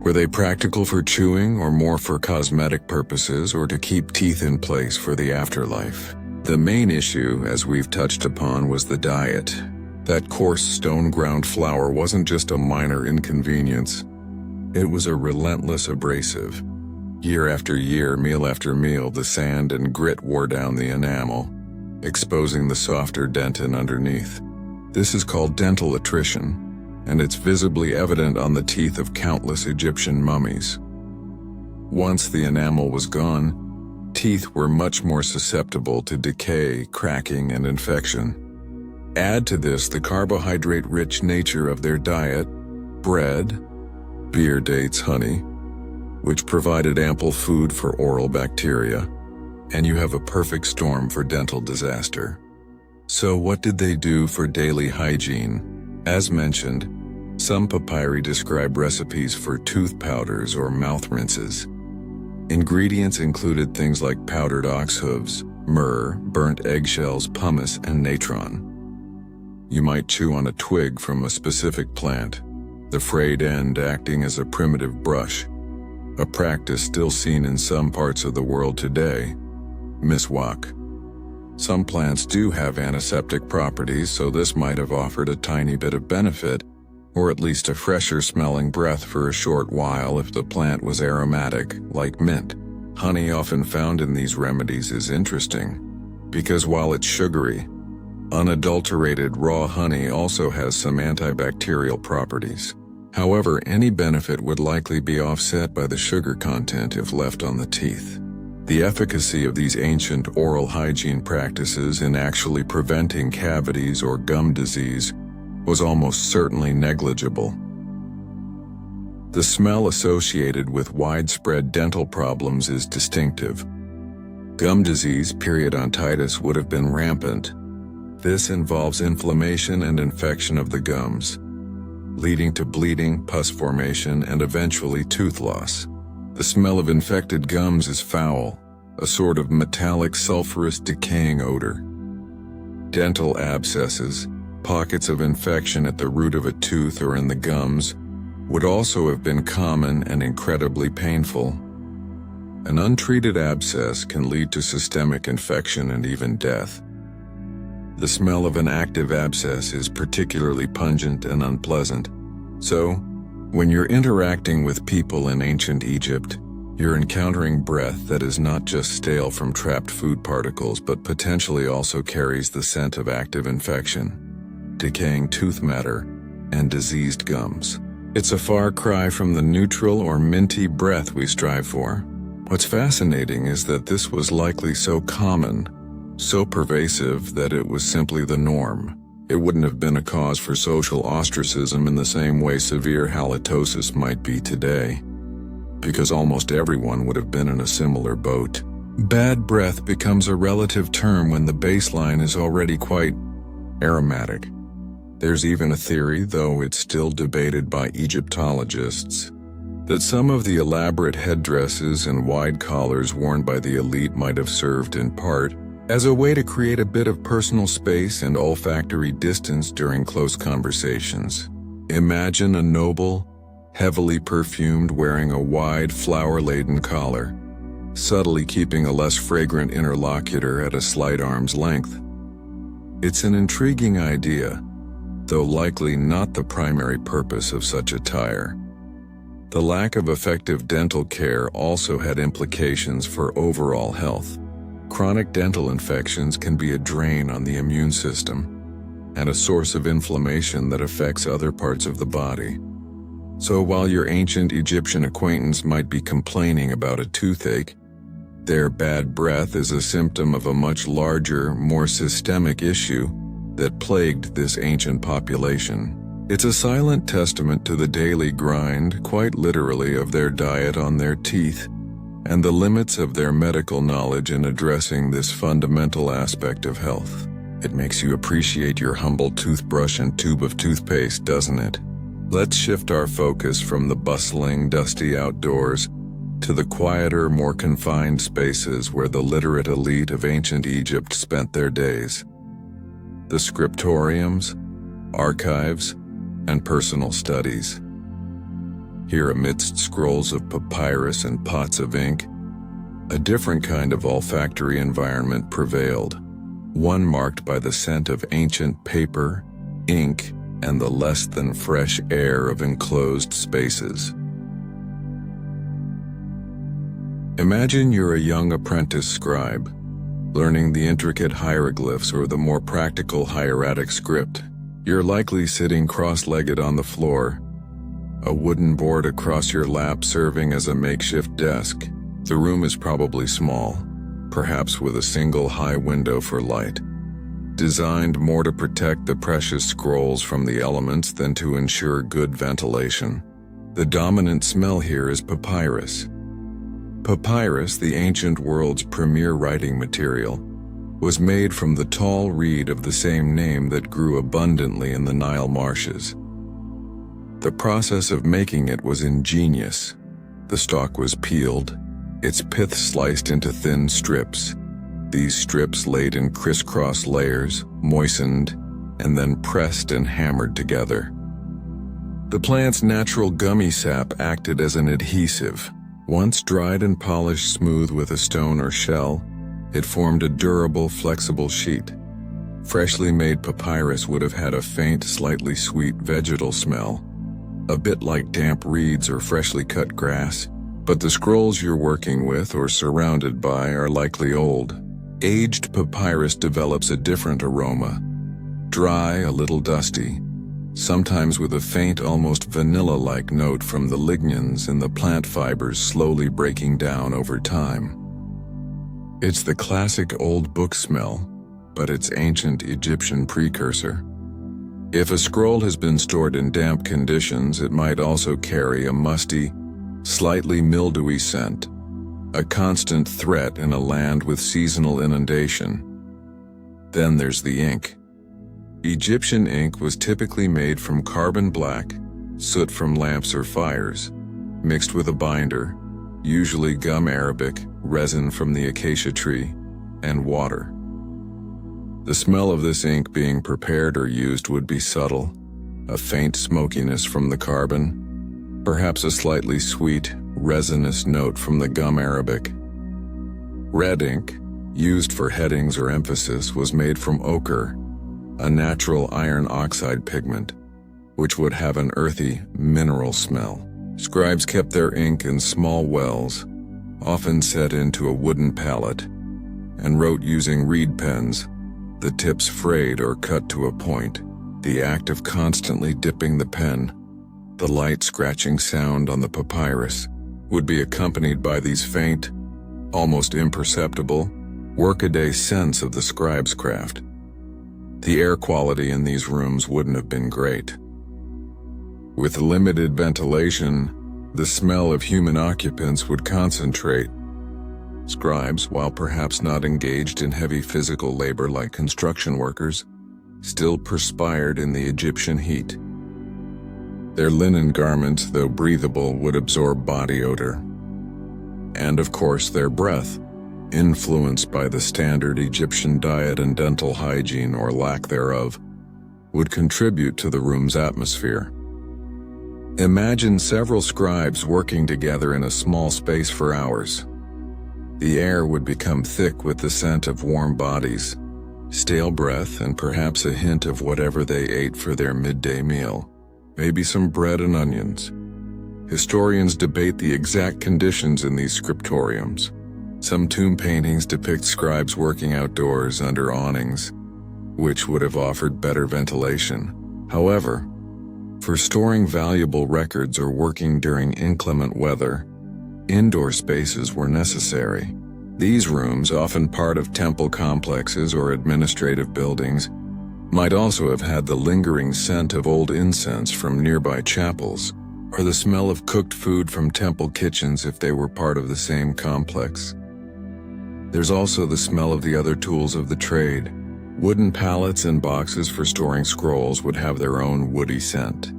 Were they practical for chewing or more for cosmetic purposes or to keep teeth in place for the afterlife? The main issue, as we've touched upon, was the diet. That coarse stone-ground flour wasn't just a minor inconvenience. It was a relentless abrasive. Year after year, meal after meal, the sand and grit wore down the enamel, exposing the softer dentin underneath. This is called dental attrition, and it's visibly evident on the teeth of countless Egyptian mummies. Once the enamel was gone, teeth were much more susceptible to decay, cracking, and infection. Add to this the carbohydrate-rich nature of their diet, bread, beer dates, honey, which provided ample food for oral bacteria, and you have a perfect storm for dental disaster. So what did they do for daily hygiene? As mentioned, some papyri describe recipes for tooth powders or mouth rinses. Ingredients included things like powdered ox hooves, myrrh, burnt eggshells, pumice, and natron. You might chew on a twig from a specific plant, the frayed end acting as a primitive brush, a practice still seen in some parts of the world today. Miswak. Some plants do have antiseptic properties, so this might have offered a tiny bit of benefit, or at least a fresher smelling breath for a short while if the plant was aromatic, like mint. Honey, often found in these remedies, is interesting, because while it's sugary, unadulterated raw honey also has some antibacterial properties. However, any benefit would likely be offset by the sugar content if left on the teeth. The efficacy of these ancient oral hygiene practices in actually preventing cavities or gum disease was almost certainly negligible. The smell associated with widespread dental problems is distinctive. Gum disease, periodontitis, would have been rampant. This involves inflammation and infection of the gums, leading to bleeding, pus formation, and eventually tooth loss. The smell of infected gums is foul, a sort of metallic, sulfurous, decaying odor. Dental abscesses, pockets of infection at the root of a tooth or in the gums, would also have been common and incredibly painful. An untreated abscess can lead to systemic infection and even death. The smell of an active abscess is particularly pungent and unpleasant. So, when you're interacting with people in ancient Egypt, you're encountering breath that is not just stale from trapped food particles but potentially also carries the scent of active infection, decaying tooth matter, and diseased gums. It's a far cry from the neutral or minty breath we strive for. What's fascinating is that this was likely so common, so pervasive, that it was simply the norm. It wouldn't have been a cause for social ostracism in the same way severe halitosis might be today, because almost everyone would have been in a similar boat. Bad breath becomes a relative term when the baseline is already quite aromatic. There's even a theory, though it's still debated by Egyptologists, that some of the elaborate headdresses and wide collars worn by the elite might have served in part as a way to create a bit of personal space and olfactory distance during close conversations. Imagine a noble, heavily perfumed, wearing a wide, flower-laden collar, subtly keeping a less fragrant interlocutor at a slight arm's length. It's an intriguing idea, though likely not the primary purpose of such attire. The lack of effective dental care also had implications for overall health. Chronic dental infections can be a drain on the immune system and a source of inflammation that affects other parts of the body. So while your ancient Egyptian acquaintance might be complaining about a toothache, their bad breath is a symptom of a much larger, more systemic issue that plagued this ancient population. It's a silent testament to the daily grind, quite literally, of their diet on their teeth, and the limits of their medical knowledge in addressing this fundamental aspect of health. It makes you appreciate your humble toothbrush and tube of toothpaste, doesn't it? Let's shift our focus from the bustling, dusty outdoors to the quieter, more confined spaces where the literate elite of ancient Egypt spent their days. The scriptoriums, archives, and personal studies. Here, amidst scrolls of papyrus and pots of ink, a different kind of olfactory environment prevailed, one marked by the scent of ancient paper, ink, and the less than fresh air of enclosed spaces. Imagine you're a young apprentice scribe, learning the intricate hieroglyphs or the more practical hieratic script. You're likely sitting cross-legged on the floor, a wooden board across your lap serving as a makeshift desk. The room is probably small, perhaps with a single high window for light, designed more to protect the precious scrolls from the elements than to ensure good ventilation. The dominant smell here is papyrus. Papyrus, the ancient world's premier writing material, was made from the tall reed of the same name that grew abundantly in the Nile marshes. The process of making it was ingenious. The stalk was peeled, its pith sliced into thin strips. These strips laid in crisscross layers, moistened, and then pressed and hammered together. The plant's natural gummy sap acted as an adhesive. Once dried and polished smooth with a stone or shell, it formed a durable, flexible sheet. Freshly made papyrus would have had a faint, slightly sweet vegetal smell, a bit like damp reeds or freshly cut grass, but the scrolls you're working with or surrounded by are likely old. Aged papyrus develops a different aroma, dry, a little dusty, sometimes with a faint, almost vanilla-like note from the lignans in the plant fibers slowly breaking down over time. It's the classic old book smell, but its ancient Egyptian precursor. If a scroll has been stored in damp conditions, it might also carry a musty, slightly mildewy scent, a constant threat in a land with seasonal inundation. Then there's the ink. Egyptian ink was typically made from carbon black, soot from lamps or fires, mixed with a binder, usually gum arabic, resin from the acacia tree, and water. The smell of this ink being prepared or used would be subtle, a faint smokiness from the carbon, perhaps a slightly sweet, resinous note from the gum arabic. Red ink, used for headings or emphasis, was made from ochre, a natural iron oxide pigment, which would have an earthy, mineral smell. Scribes kept their ink in small wells, often set into a wooden pallet, and wrote using reed pens, the tips frayed or cut to a point. The act of constantly dipping the pen, the light scratching sound on the papyrus, would be accompanied by these faint, almost imperceptible, workaday scents of the scribe's craft. The air quality in these rooms wouldn't have been great. With limited ventilation, the smell of human occupants would concentrate. Scribes, while perhaps not engaged in heavy physical labor like construction workers, still perspired in the Egyptian heat. Their linen garments, though breathable, would absorb body odor. And of course their breath, influenced by the standard Egyptian diet and dental hygiene or lack thereof, would contribute to the room's atmosphere. Imagine several scribes working together in a small space for hours. The air would become thick with the scent of warm bodies, stale breath, and perhaps a hint of whatever they ate for their midday meal, maybe some bread and onions. Historians debate the exact conditions in these scriptoriums. Some tomb paintings depict scribes working outdoors under awnings, which would have offered better ventilation. However, for storing valuable records or working during inclement weather, indoor spaces were necessary. These rooms, often part of temple complexes or administrative buildings, might also have had the lingering scent of old incense from nearby chapels, or the smell of cooked food from temple kitchens if they were part of the same complex. There's also the smell of the other tools of the trade. Wooden pallets and boxes for storing scrolls would have their own woody scent.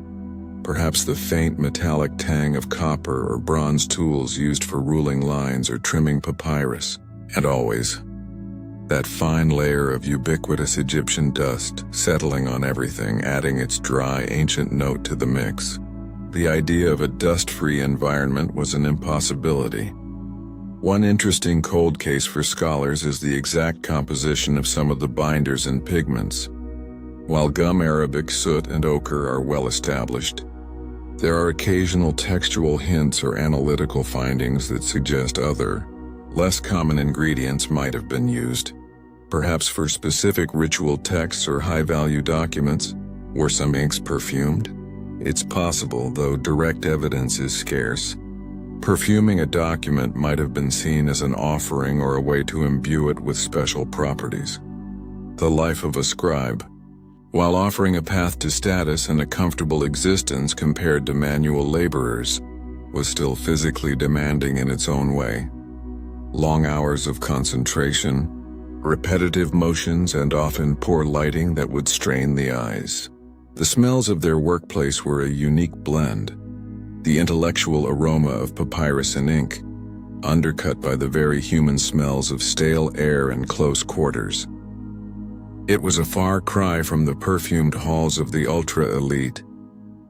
Perhaps the faint metallic tang of copper or bronze tools used for ruling lines or trimming papyrus. And always, that fine layer of ubiquitous Egyptian dust settling on everything, adding its dry, ancient note to the mix. The idea of a dust-free environment was an impossibility. One interesting cold case for scholars is the exact composition of some of the binders and pigments. While gum arabic, soot, and ochre are well established, there are occasional textual hints or analytical findings that suggest other, less common ingredients might have been used. Perhaps for specific ritual texts or high-value documents. Were some inks perfumed? It's possible, though direct evidence is scarce. Perfuming a document might have been seen as an offering or a way to imbue it with special properties. The life of a scribe, while offering a path to status and a comfortable existence compared to manual laborers, was still physically demanding in its own way. Long hours of concentration, repetitive motions, and often poor lighting that would strain the eyes. The smells of their workplace were a unique blend. The intellectual aroma of papyrus and ink, undercut by the very human smells of stale air and close quarters. It was a far cry from the perfumed halls of the ultra-elite,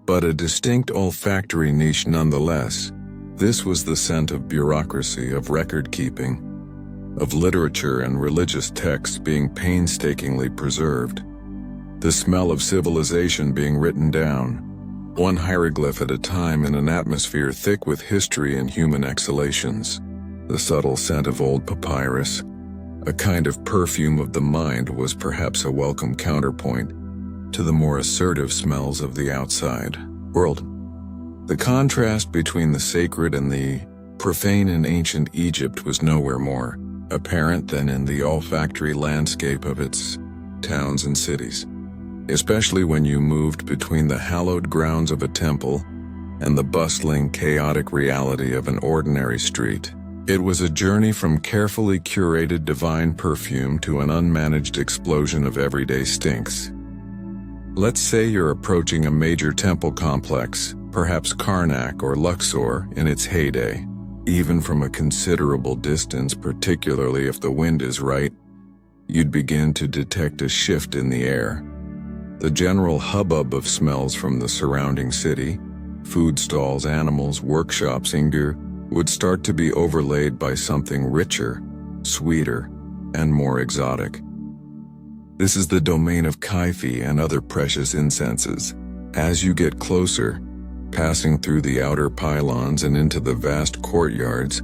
but a distinct olfactory niche nonetheless. This was the scent of bureaucracy, of record-keeping, of literature and religious texts being painstakingly preserved. The smell of civilization being written down, one hieroglyph at a time in an atmosphere thick with history and human exhalations. The subtle scent of old papyrus, a kind of perfume of the mind, was perhaps a welcome counterpoint to the more assertive smells of the outside world. The contrast between the sacred and the profane in ancient Egypt was nowhere more apparent than in the olfactory landscape of its towns and cities, especially when you moved between the hallowed grounds of a temple and the bustling, chaotic reality of an ordinary street. It was a journey from carefully curated divine perfume to an unmanaged explosion of everyday stinks. Let's say you're approaching a major temple complex, perhaps Karnak or Luxor in its heyday. Even from a considerable distance, particularly if the wind is right, you'd begin to detect a shift in the air. The general hubbub of smells from the surrounding city, food stalls, animals, workshops, would start to be overlaid by something richer, sweeter, and more exotic. This is the domain of kaifi and other precious incenses. As you get closer, passing through the outer pylons and into the vast courtyards,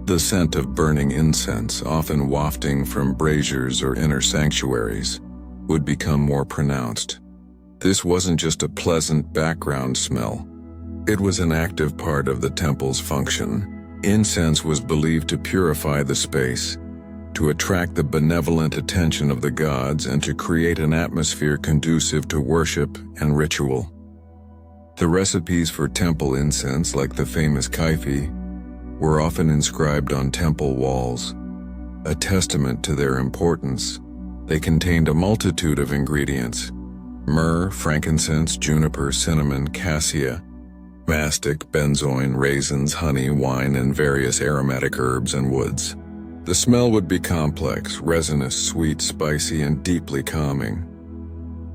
the scent of burning incense, often wafting from braziers or inner sanctuaries, would become more pronounced. This wasn't just a pleasant background smell. It was an active part of the temple's function. Incense was believed to purify the space, to attract the benevolent attention of the gods, and to create an atmosphere conducive to worship and ritual. The recipes for temple incense, like the famous kaifi, were often inscribed on temple walls, a testament to their importance. They contained a multitude of ingredients: myrrh, frankincense, juniper, cinnamon, cassia, mastic, benzoin, raisins, honey, wine, and various aromatic herbs and woods. The smell would be complex, resinous, sweet, spicy, and deeply calming.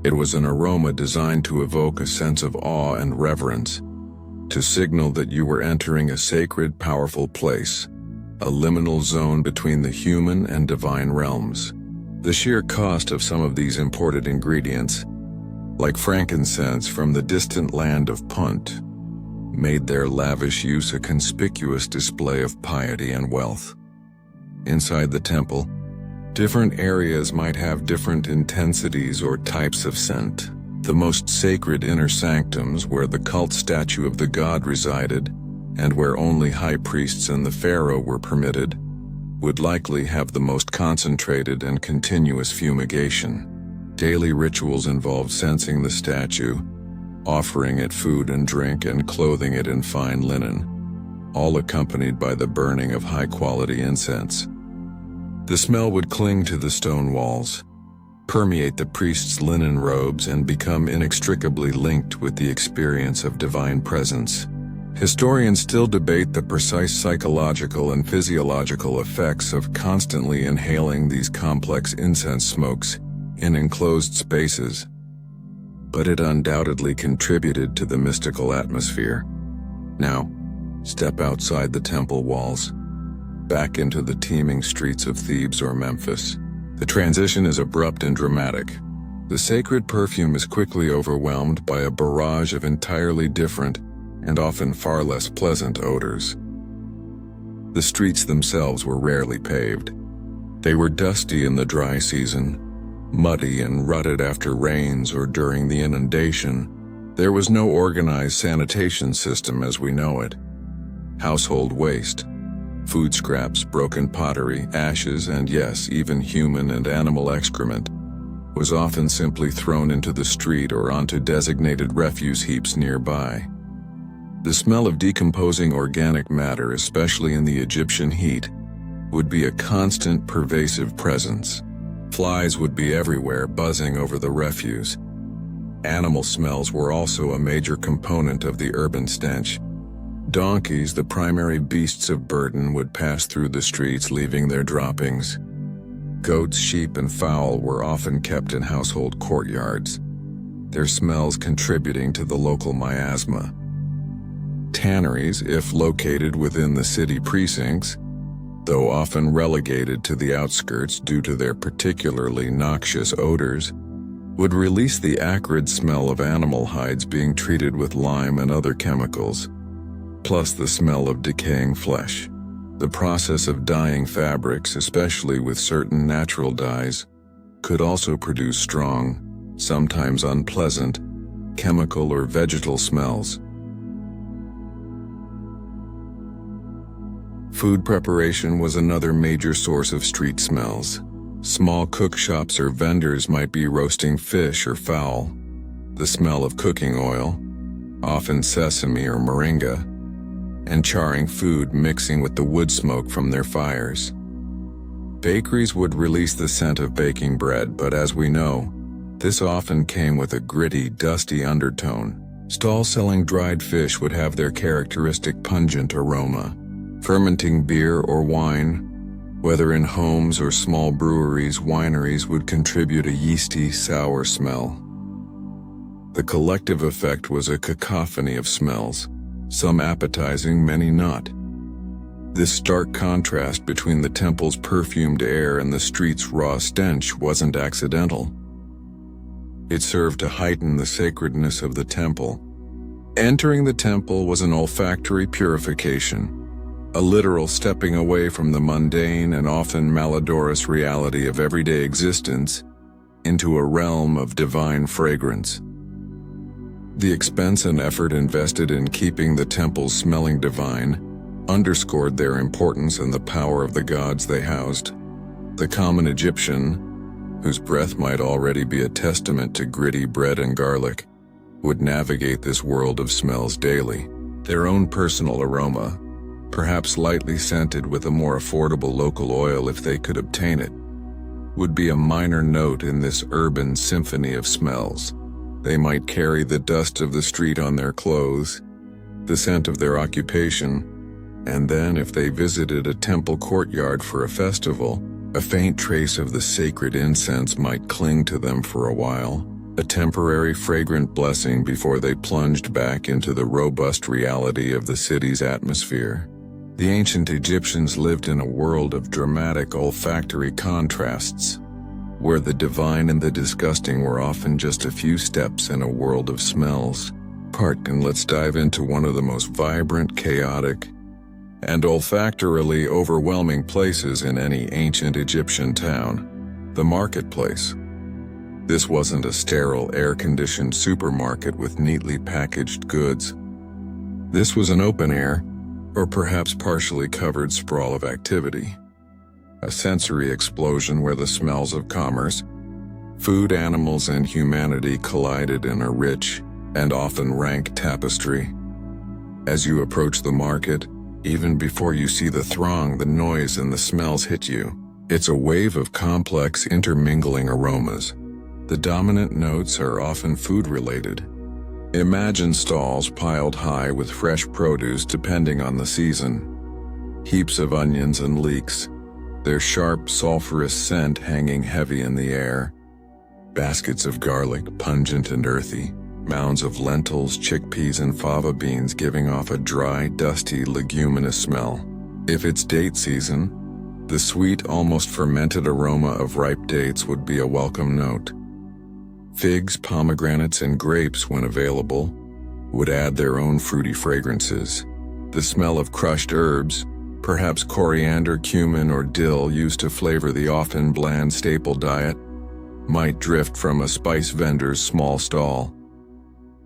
It was an aroma designed to evoke a sense of awe and reverence, to signal that you were entering a sacred, powerful place, a liminal zone between the human and divine realms. The sheer cost of some of these imported ingredients, like frankincense from the distant land of Punt, made their lavish use a conspicuous display of piety and wealth. Inside the temple, different areas might have different intensities or types of scent. The most sacred inner sanctums, where the cult statue of the god resided, and where only high priests and the pharaoh were permitted, would likely have the most concentrated and continuous fumigation. Daily rituals involved censing the statue, offering it food and drink, and clothing it in fine linen, all accompanied by the burning of high-quality incense. The smell would cling to the stone walls, permeate the priest's linen robes, and become inextricably linked with the experience of divine presence. Historians still debate the precise psychological and physiological effects of constantly inhaling these complex incense smokes in enclosed spaces, but it undoubtedly contributed to the mystical atmosphere. Now, step outside the temple walls, back into the teeming streets of Thebes or Memphis. The transition is abrupt and dramatic. The sacred perfume is quickly overwhelmed by a barrage of entirely different and often far less pleasant odors. The streets themselves were rarely paved. They were dusty in the dry season, muddy and rutted after rains or during the inundation. There was no organized sanitation system as we know it. Household waste, food scraps, broken pottery, ashes, and yes, even human and animal excrement, was often simply thrown into the street or onto designated refuse heaps nearby. The smell of decomposing organic matter, especially in the Egyptian heat, would be a constant, pervasive presence. Flies would be everywhere, buzzing over the refuse. Animal smells were also a major component of the urban stench. Donkeys, the primary beasts of burden, would pass through the streets leaving their droppings. Goats, sheep, and fowl were often kept in household courtyards, their smells contributing to the local miasma. Tanneries, if located within the city precincts, though often relegated to the outskirts due to their particularly noxious odors, would release the acrid smell of animal hides being treated with lime and other chemicals, plus the smell of decaying flesh. The process of dyeing fabrics, especially with certain natural dyes, could also produce strong, sometimes unpleasant, chemical or vegetal smells. Food preparation was another major source of street smells. Small cook shops or vendors might be roasting fish or fowl. The smell of cooking oil, often sesame or moringa, and charring food mixing with the wood smoke from their fires. Bakeries would release the scent of baking bread, but as we know, this often came with a gritty, dusty undertone. Stalls selling dried fish would have their characteristic pungent aroma. Fermenting beer or wine, whether in homes or small breweries, wineries, would contribute a yeasty, sour smell. The collective effect was a cacophony of smells, some appetizing, many not. This stark contrast between the temple's perfumed air and the street's raw stench wasn't accidental. It served to heighten the sacredness of the temple. Entering the temple was an olfactory purification, a literal stepping away from the mundane and often malodorous reality of everyday existence into a realm of divine fragrance. The expense and effort invested in keeping the temples smelling divine underscored their importance and the power of the gods they housed. The common Egyptian, whose breath might already be a testament to gritty bread and garlic, would navigate this world of smells daily. Their own personal aroma, perhaps lightly scented with a more affordable local oil if they could obtain it, would be a minor note in this urban symphony of smells. They might carry the dust of the street on their clothes, the scent of their occupation, and then if they visited a temple courtyard for a festival, a faint trace of the sacred incense might cling to them for a while, a temporary fragrant blessing before they plunged back into the robust reality of the city's atmosphere. The ancient Egyptians lived in a world of dramatic olfactory contrasts, where the divine and the disgusting were often just a few steps in a world of smells. And let's dive into one of the most vibrant, chaotic, and olfactorily overwhelming places in any ancient Egyptian town, the marketplace. This wasn't a sterile, air-conditioned supermarket with neatly packaged goods. This was an open-air, or perhaps partially covered sprawl of activity. A sensory explosion where the smells of commerce, food, animals, and humanity collided in a rich and often rank tapestry. As you approach the market, even before you see the throng, the noise and the smells hit you. It's a wave of complex, intermingling aromas. The dominant notes are often food-related. Imagine stalls piled high with fresh produce depending on the season. Heaps of onions and leeks, their sharp, sulfurous scent hanging heavy in the air. Baskets of garlic, pungent and earthy. Mounds of lentils, chickpeas, and fava beans giving off a dry, dusty, leguminous smell. If it's date season, the sweet, almost fermented aroma of ripe dates would be a welcome note. Figs, pomegranates, and grapes, when available, would add their own fruity fragrances. The smell of crushed herbs, perhaps coriander, cumin, or dill used to flavor the often bland staple diet, might drift from a spice vendor's small stall.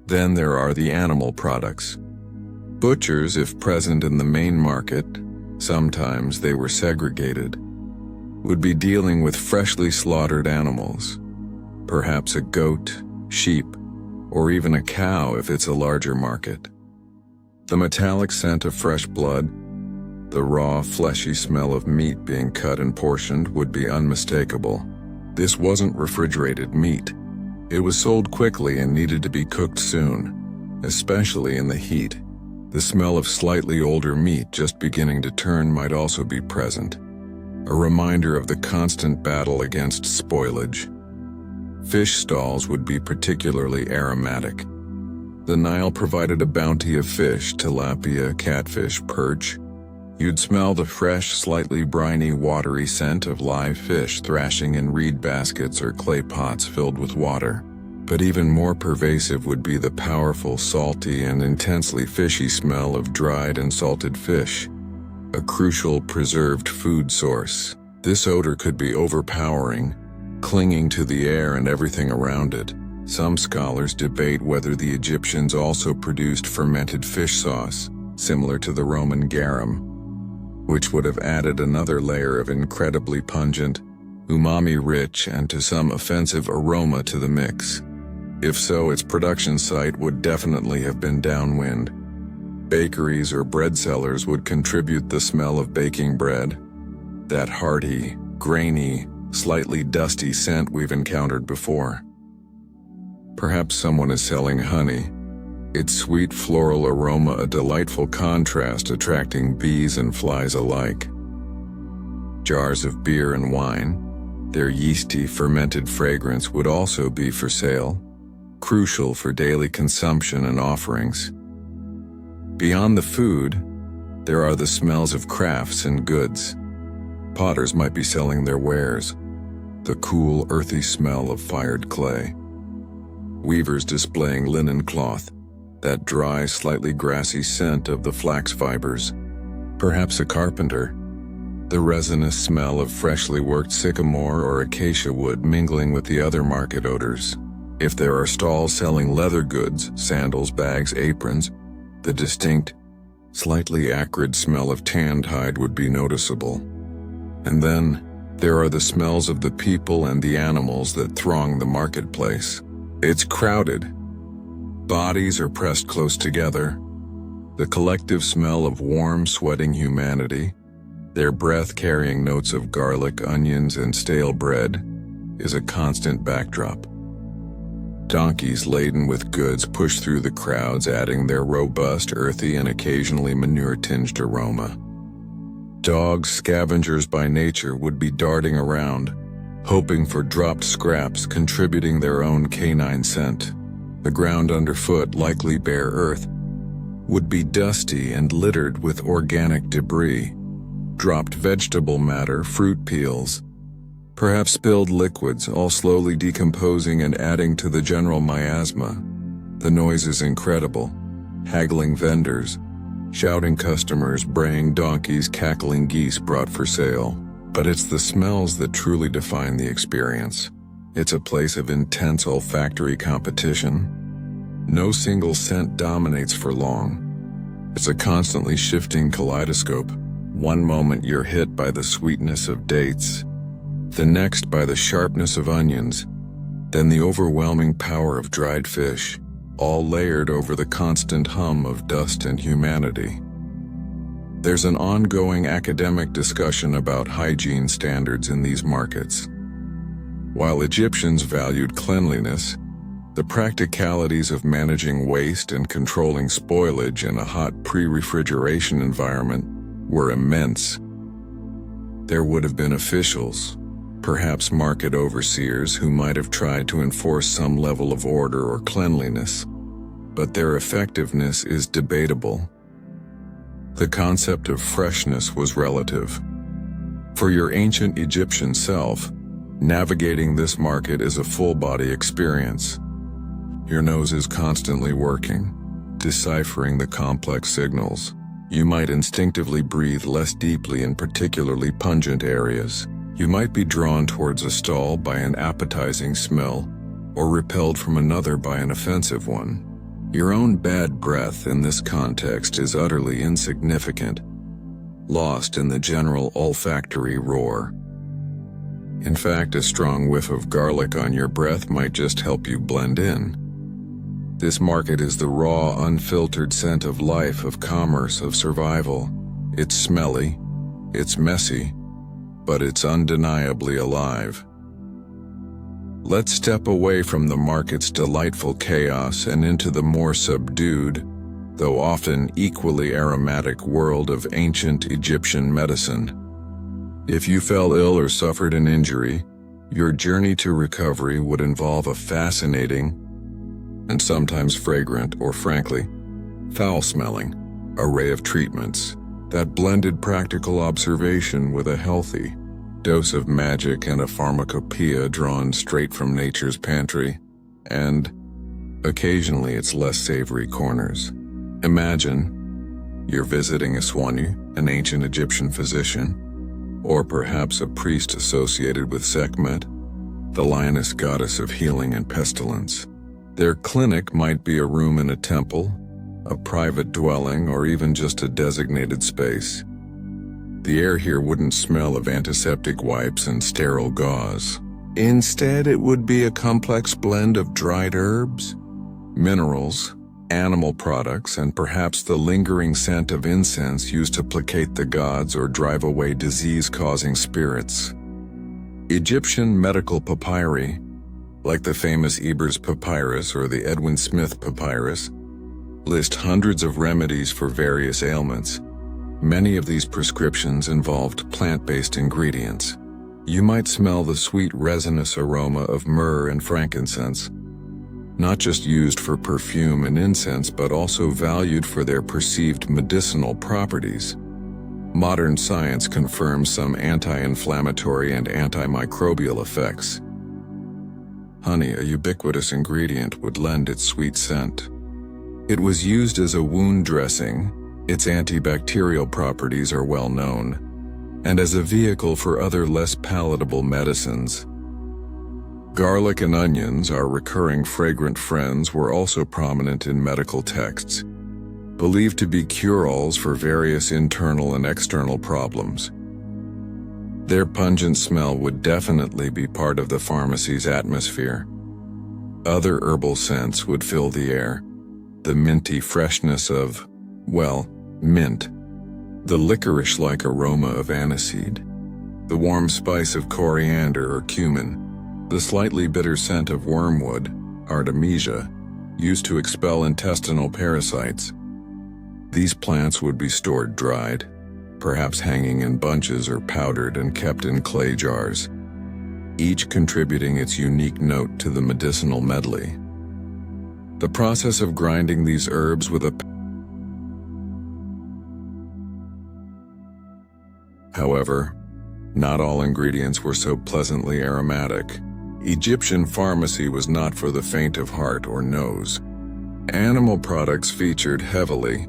Then there are the animal products. Butchers, if present in the main market, sometimes they were segregated, would be dealing with freshly slaughtered animals. Perhaps a goat, sheep, or even a cow if it's a larger market. The metallic scent of fresh blood, the raw, fleshy smell of meat being cut and portioned would be unmistakable. This wasn't refrigerated meat. It was sold quickly and needed to be cooked soon, especially in the heat. The smell of slightly older meat just beginning to turn might also be present, a reminder of the constant battle against spoilage. Fish stalls would be particularly aromatic. The Nile provided a bounty of fish, tilapia, catfish, perch. You'd smell the fresh, slightly briny, watery scent of live fish thrashing in reed baskets or clay pots filled with water. But even more pervasive would be the powerful, salty, and intensely fishy smell of dried and salted fish, a crucial preserved food source. This odor could be overpowering, clinging to the air and everything around it. Some scholars debate whether the Egyptians also produced fermented fish sauce, similar to the Roman garum, which would have added another layer of incredibly pungent, umami-rich, and to some offensive aroma to the mix. If so, its production site would definitely have been downwind. Bakeries or bread sellers would contribute the smell of baking bread, that hearty, grainy, slightly dusty scent we've encountered before. Perhaps someone is selling honey, its sweet floral aroma a delightful contrast attracting bees and flies alike. Jars of beer and wine, their yeasty fermented fragrance would also be for sale, crucial for daily consumption and offerings. Beyond the food, there are the smells of crafts and goods. Potters might be selling their wares, the cool, earthy smell of fired clay. Weavers displaying linen cloth, that dry, slightly grassy scent of the flax fibers. Perhaps a carpenter, the resinous smell of freshly worked sycamore or acacia wood mingling with the other market odors. If there are stalls selling leather goods, sandals, bags, aprons, the distinct, slightly acrid smell of tanned hide would be noticeable. And then, there are the smells of the people and the animals that throng the marketplace. It's crowded. Bodies are pressed close together. The collective smell of warm, sweating humanity, their breath carrying notes of garlic, onions, and stale bread, is a constant backdrop. Donkeys laden with goods push through the crowds, adding their robust, earthy, and occasionally manure-tinged aroma. Dogs, scavengers by nature, would be darting around, hoping for dropped scraps, contributing their own canine scent. The ground underfoot, likely bare earth, would be dusty and littered with organic debris, dropped vegetable matter, fruit peels, perhaps spilled liquids, all slowly decomposing and adding to the general miasma. The noise is incredible. Haggling vendors, shouting customers, braying donkeys, cackling geese brought for sale. But it's the smells that truly define the experience. It's a place of intense olfactory competition. No single scent dominates for long. It's a constantly shifting kaleidoscope. One moment you're hit by the sweetness of dates, the next by the sharpness of onions, then the overwhelming power of dried fish, all layered over the constant hum of dust and humanity. There's an ongoing academic discussion about hygiene standards in these markets. While Egyptians valued cleanliness, the practicalities of managing waste and controlling spoilage in a hot pre-refrigeration environment were immense. There would have been officials, perhaps market overseers, who might have tried to enforce some level of order or cleanliness, but their effectiveness is debatable. The concept of freshness was relative. For your ancient Egyptian self, navigating this market is a full-body experience. Your nose is constantly working, deciphering the complex signals. You might instinctively breathe less deeply in particularly pungent areas. You might be drawn towards a stall by an appetizing smell, or repelled from another by an offensive one. Your own bad breath in this context is utterly insignificant, lost in the general olfactory roar. In fact, a strong whiff of garlic on your breath might just help you blend in. This market is the raw, unfiltered scent of life, of commerce, of survival. It's smelly, it's messy, but it's undeniably alive. Let's step away from the market's delightful chaos and into the more subdued, though often equally aromatic world of ancient Egyptian medicine. If you fell ill or suffered an injury, your journey to recovery would involve a fascinating and sometimes fragrant or frankly, foul-smelling array of treatments that blended practical observation with a healthy dose of magic and a pharmacopoeia drawn straight from nature's pantry, and occasionally its less savory corners. Imagine you're visiting a soigneur, an ancient Egyptian physician, or perhaps a priest associated with Sekhmet, the lioness goddess of healing and pestilence. Their clinic might be a room in a temple, a private dwelling, or even just a designated space. The air here wouldn't smell of antiseptic wipes and sterile gauze. Instead, it would be a complex blend of dried herbs, minerals, animal products, and perhaps the lingering scent of incense used to placate the gods or drive away disease-causing spirits. Egyptian medical papyri, like the famous Ebers Papyrus or the Edwin Smith Papyrus, list hundreds of remedies for various ailments. Many of these prescriptions involved plant-based ingredients. You might smell the sweet resinous aroma of myrrh and frankincense, not just used for perfume and incense, but also valued for their perceived medicinal properties. Modern science confirms some anti-inflammatory and antimicrobial effects. Honey, a ubiquitous ingredient, would lend its sweet scent. It was used as a wound dressing. Its antibacterial properties are well known, and as a vehicle for other less palatable medicines. Garlic and onions, our recurring fragrant friends, were also prominent in medical texts, believed to be cure-alls for various internal and external problems. Their pungent smell would definitely be part of the pharmacy's atmosphere. Other herbal scents would fill the air. The minty freshness of, well, mint. The licorice-like aroma of aniseed. The warm spice of coriander or cumin. The slightly bitter scent of wormwood, artemisia, used to expel intestinal parasites. These plants would be stored dried, perhaps hanging in bunches or powdered and kept in clay jars, each contributing its unique note to the medicinal medley. The process of grinding these herbs with a However, not all ingredients were so pleasantly aromatic. Egyptian pharmacy was not for the faint of heart or nose. Animal products featured heavily.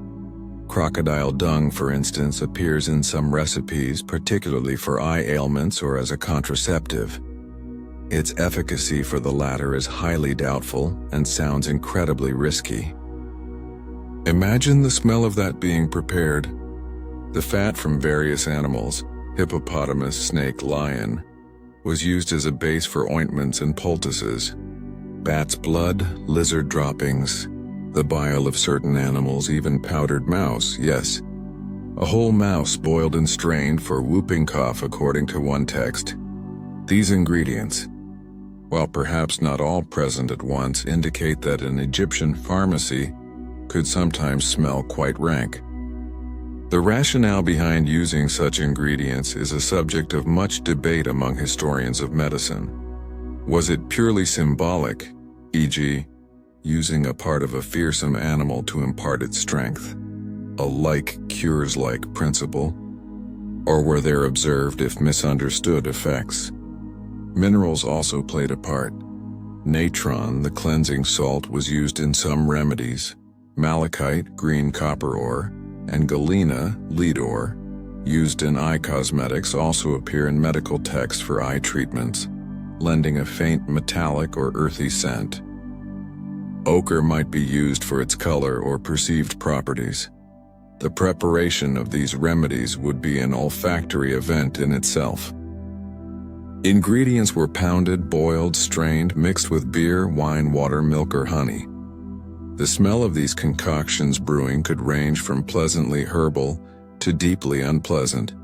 Crocodile dung, for instance, appears in some recipes, particularly for eye ailments or as a contraceptive. Its efficacy for the latter is highly doubtful and sounds incredibly risky. Imagine the smell of that being prepared. The fat from various animals, hippopotamus, snake, lion, was used as a base for ointments and poultices. Bat's blood, lizard droppings, the bile of certain animals, even powdered mouse, yes. A whole mouse boiled and strained for whooping cough, according to one text. These ingredients, while perhaps not all present at once, indicate that an Egyptian pharmacy could sometimes smell quite rank. The rationale behind using such ingredients is a subject of much debate among historians of medicine. Was it purely symbolic, e.g., using a part of a fearsome animal to impart its strength, a like cures like principle, or were there observed, if misunderstood, effects? Minerals also played a part. Natron, the cleansing salt, was used in some remedies. Malachite, green copper ore, and galena, lead ore, used in eye cosmetics, also appear in medical texts for eye treatments, lending a faint metallic or earthy scent. Ochre might be used for its color or perceived properties. The preparation of these remedies would be an olfactory event in itself. Ingredients were pounded, boiled, strained, mixed with beer, wine, water, milk, or honey. The smell of these concoctions brewing could range from pleasantly herbal to deeply unpleasant,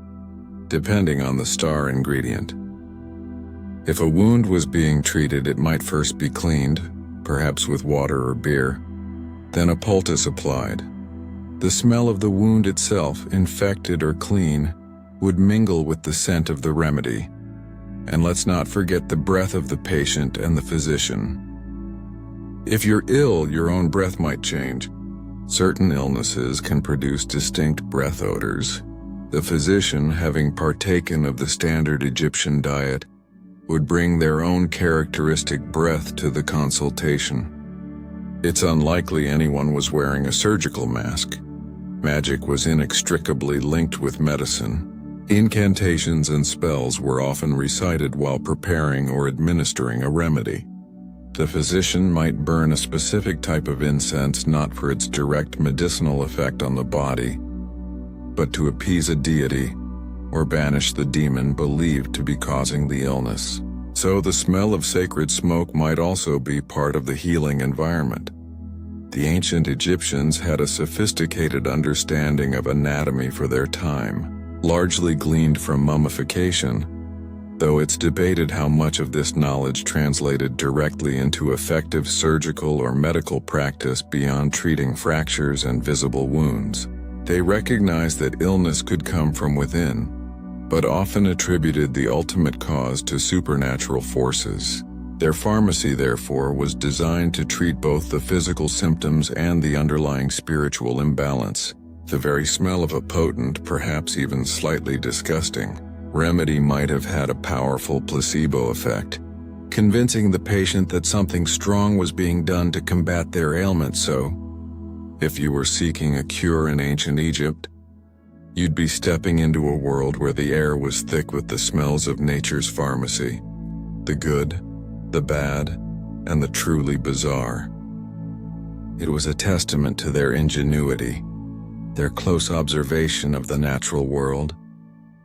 depending on the star ingredient. If a wound was being treated, it might first be cleaned, perhaps with water or beer, then a poultice applied, The smell of the wound itself, infected or clean, would mingle with the scent of the remedy. And let's not forget the breath of the patient and the physician. If you're ill, your own breath might change. Certain illnesses can produce distinct breath odors. The physician, having partaken of the standard Egyptian diet, would bring their own characteristic breath to the consultation. It's unlikely anyone was wearing a surgical mask. Magic was inextricably linked with medicine. Incantations and spells were often recited while preparing or administering a remedy. The physician might burn a specific type of incense not for its direct medicinal effect on the body, but to appease a deity or banish the demon believed to be causing the illness. So the smell of sacred smoke might also be part of the healing environment. The ancient Egyptians had a sophisticated understanding of anatomy for their time, largely gleaned from mummification, though it's debated how much of this knowledge translated directly into effective surgical or medical practice beyond treating fractures and visible wounds. They recognized that illness could come from within, but often attributed the ultimate cause to supernatural forces. Their pharmacy, therefore, was designed to treat both the physical symptoms and the underlying spiritual imbalance. The very smell of a potent, perhaps even slightly disgusting, remedy might have had a powerful placebo effect, convincing the patient that something strong was being done to combat their ailment. So, if you were seeking a cure in ancient Egypt, you'd be stepping into a world where the air was thick with the smells of nature's pharmacy, the good, the bad, and the truly bizarre. It was a testament to their ingenuity, their close observation of the natural world,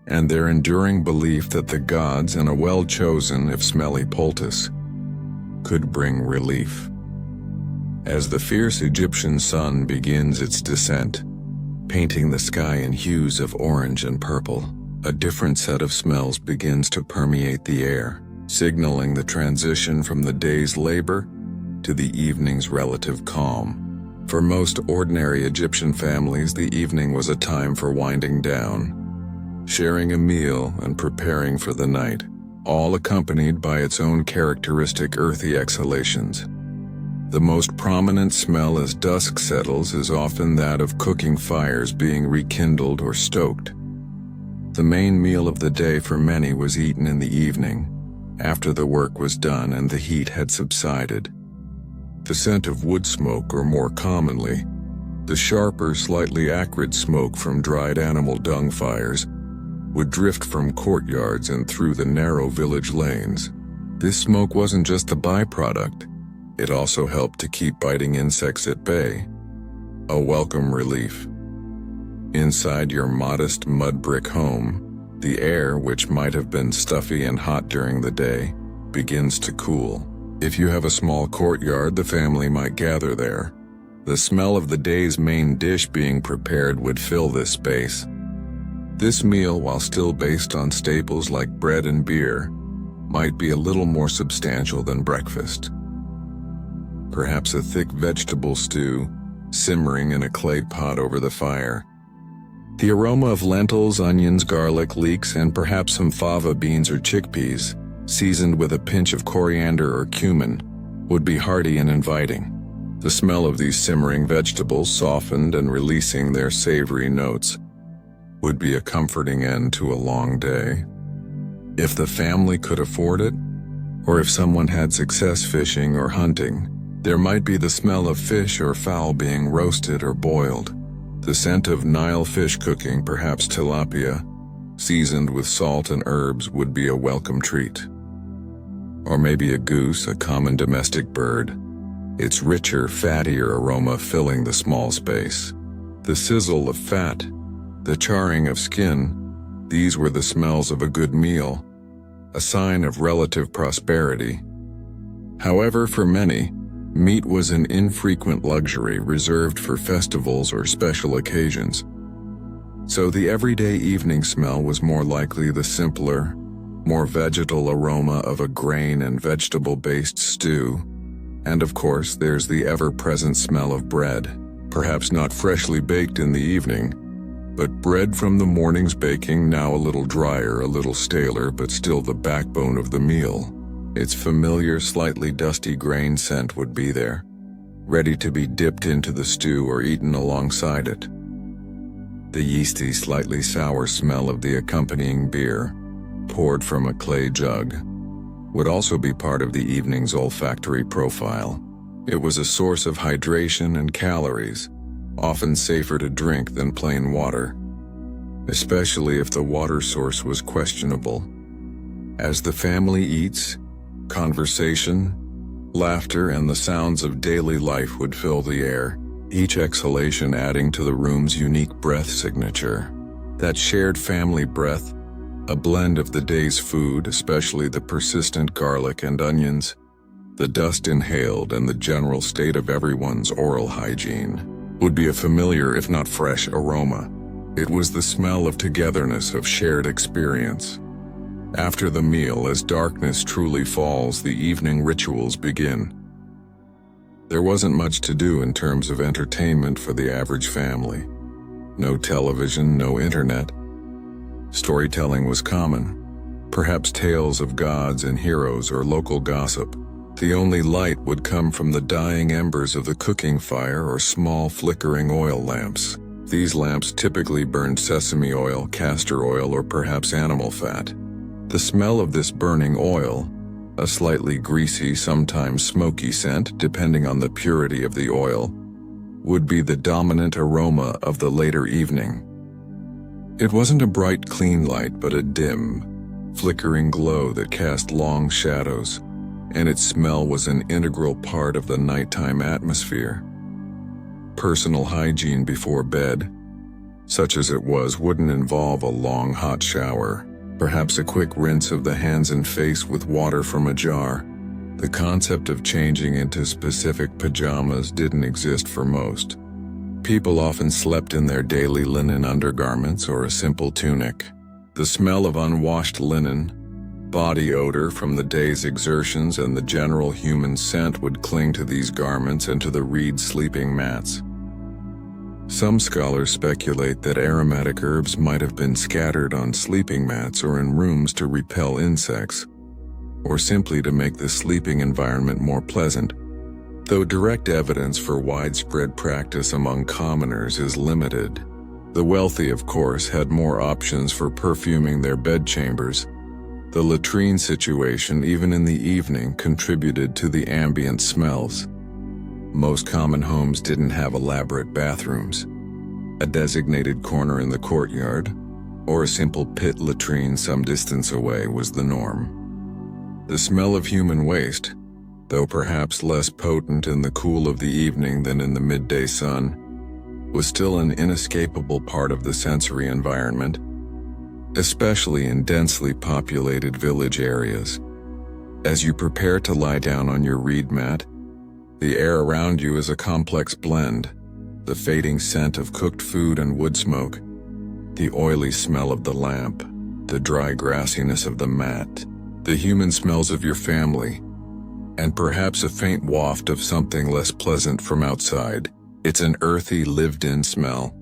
and their enduring belief that the gods and a well-chosen, if smelly poultice, could bring relief. As the fierce Egyptian sun begins its descent, painting the sky in hues of orange and purple, a different set of smells begins to permeate the air, signaling the transition from the day's labor to the evening's relative calm. For most ordinary Egyptian families, the evening was a time for winding down, sharing a meal, and preparing for the night, all accompanied by its own characteristic earthy exhalations. The most prominent smell as dusk settles is often that of cooking fires being rekindled or stoked. The main meal of the day for many was eaten in the evening, after the work was done and the heat had subsided. The scent of wood smoke, or more commonly, the sharper, slightly acrid smoke from dried animal dung fires, would drift from courtyards and through the narrow village lanes. This smoke wasn't just a byproduct, it also helped to keep biting insects at bay, a welcome relief. Inside your modest mud brick home, the air, which might have been stuffy and hot during the day, begins to cool. If you have a small courtyard, the family might gather there. The smell of the day's main dish being prepared would fill this space. This meal, while still based on staples like bread and beer, might be a little more substantial than breakfast. Perhaps a thick vegetable stew, simmering in a clay pot over the fire. The aroma of lentils, onions, garlic, leeks, and perhaps some fava beans or chickpeas, seasoned with a pinch of coriander or cumin, would be hearty and inviting. The smell of these simmering vegetables, softened and releasing their savory notes, would be a comforting end to a long day. If the family could afford it, or if someone had success fishing or hunting, there might be the smell of fish or fowl being roasted or boiled. The scent of Nile fish cooking, perhaps tilapia, seasoned with salt and herbs, would be a welcome treat. Or maybe a goose, a common domestic bird, its richer, fattier aroma filling the small space. The sizzle of fat, the charring of skin, these were the smells of a good meal, a sign of relative prosperity. However, for many, meat was an infrequent luxury reserved for festivals or special occasions. So the everyday evening smell was more likely the simpler, more vegetal aroma of a grain and vegetable-based stew. And of course, there's the ever-present smell of bread, Perhaps not freshly baked in the evening, but bread from the morning's baking, now a little drier, a little staler, but still the backbone of the meal. Its familiar, slightly dusty grain scent would be there, ready to be dipped into the stew or eaten alongside it. The yeasty, slightly sour smell of the accompanying beer, poured from a clay jug, would also be part of the evening's olfactory profile. It was a source of hydration and calories, often safer to drink than plain water, especially if the water source was questionable. As the family eats, conversation, laughter, and the sounds of daily life would fill the air, each exhalation adding to the room's unique breath signature. That shared family breath, a blend of the day's food, especially the persistent garlic and onions, the dust inhaled, and the general state of everyone's oral hygiene, would be a familiar if not fresh aroma. It was the smell of togetherness, of shared experience. After the meal, as darkness truly falls, the evening rituals begin. There wasn't much to do in terms of entertainment for the average family. No television, no internet. Storytelling was common, perhaps tales of gods and heroes or local gossip. The only light would come from the dying embers of the cooking fire or small flickering oil lamps. These lamps typically burned sesame oil, castor oil, or perhaps animal fat. The smell of this burning oil, a slightly greasy, sometimes smoky scent, depending on the purity of the oil, would be the dominant aroma of the later evening. It wasn't a bright, clean light, but a dim, flickering glow that cast long shadows, and its smell was an integral part of the nighttime atmosphere. Personal hygiene before bed, such as it was, wouldn't involve a long hot shower, perhaps a quick rinse of the hands and face with water from a jar. The concept of changing into specific pajamas didn't exist for most. People often slept in their daily linen undergarments or a simple tunic. The smell of unwashed linen, body odor from the day's exertions, and the general human scent would cling to these garments and to the reed sleeping mats. Some scholars speculate that aromatic herbs might have been scattered on sleeping mats or in rooms to repel insects, or simply to make the sleeping environment more pleasant. Though direct evidence for widespread practice among commoners is limited, the wealthy, of course, had more options for perfuming their bedchambers. The latrine situation, even in the evening, contributed to the ambient smells. Most common homes didn't have elaborate bathrooms. A designated corner in the courtyard, or a simple pit latrine some distance away, was the norm. The smell of human waste, though perhaps less potent in the cool of the evening than in the midday sun, was still an inescapable part of the sensory environment, especially in densely populated village areas. As you prepare to lie down on your reed mat, the air around you is a complex blend: the fading scent of cooked food and wood smoke, the oily smell of the lamp, the dry grassiness of the mat, the human smells of your family, and perhaps a faint waft of something less pleasant from outside. It's an earthy, lived-in smell,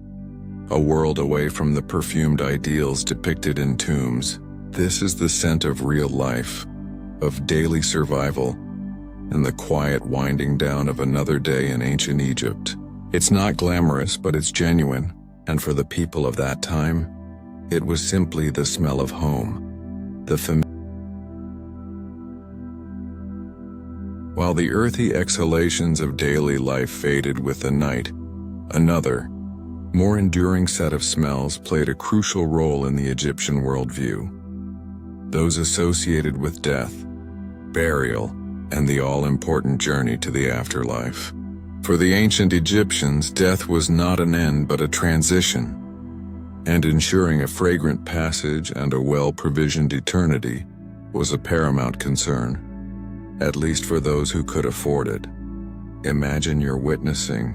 a world away from the perfumed ideals depicted in tombs. This is the scent of real life, of daily survival, and the quiet winding down of another day in ancient Egypt. It's not glamorous, but it's genuine, and for the people of that time, it was simply the smell of home, While the earthy exhalations of daily life faded with the night, another, more enduring set of smells played a crucial role in the Egyptian worldview. Those associated with death, burial, and the all-important journey to the afterlife. For the ancient Egyptians, death was not an end but a transition, and ensuring a fragrant passage and a well-provisioned eternity was a paramount concern, at least for those who could afford it. Imagine you're witnessing,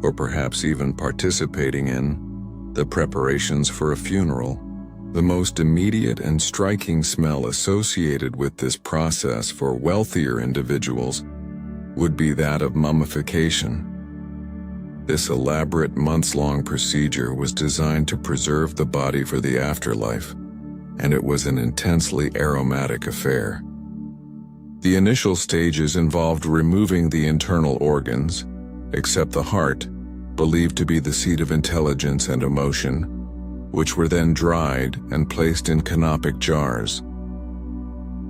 or perhaps even participating in, the preparations for a funeral. The most immediate and striking smell associated with this process for wealthier individuals would be that of mummification. This elaborate months-long procedure was designed to preserve the body for the afterlife, and it was an intensely aromatic affair. The initial stages involved removing the internal organs, except the heart, believed to be the seat of intelligence and emotion, which were then dried and placed in canopic jars.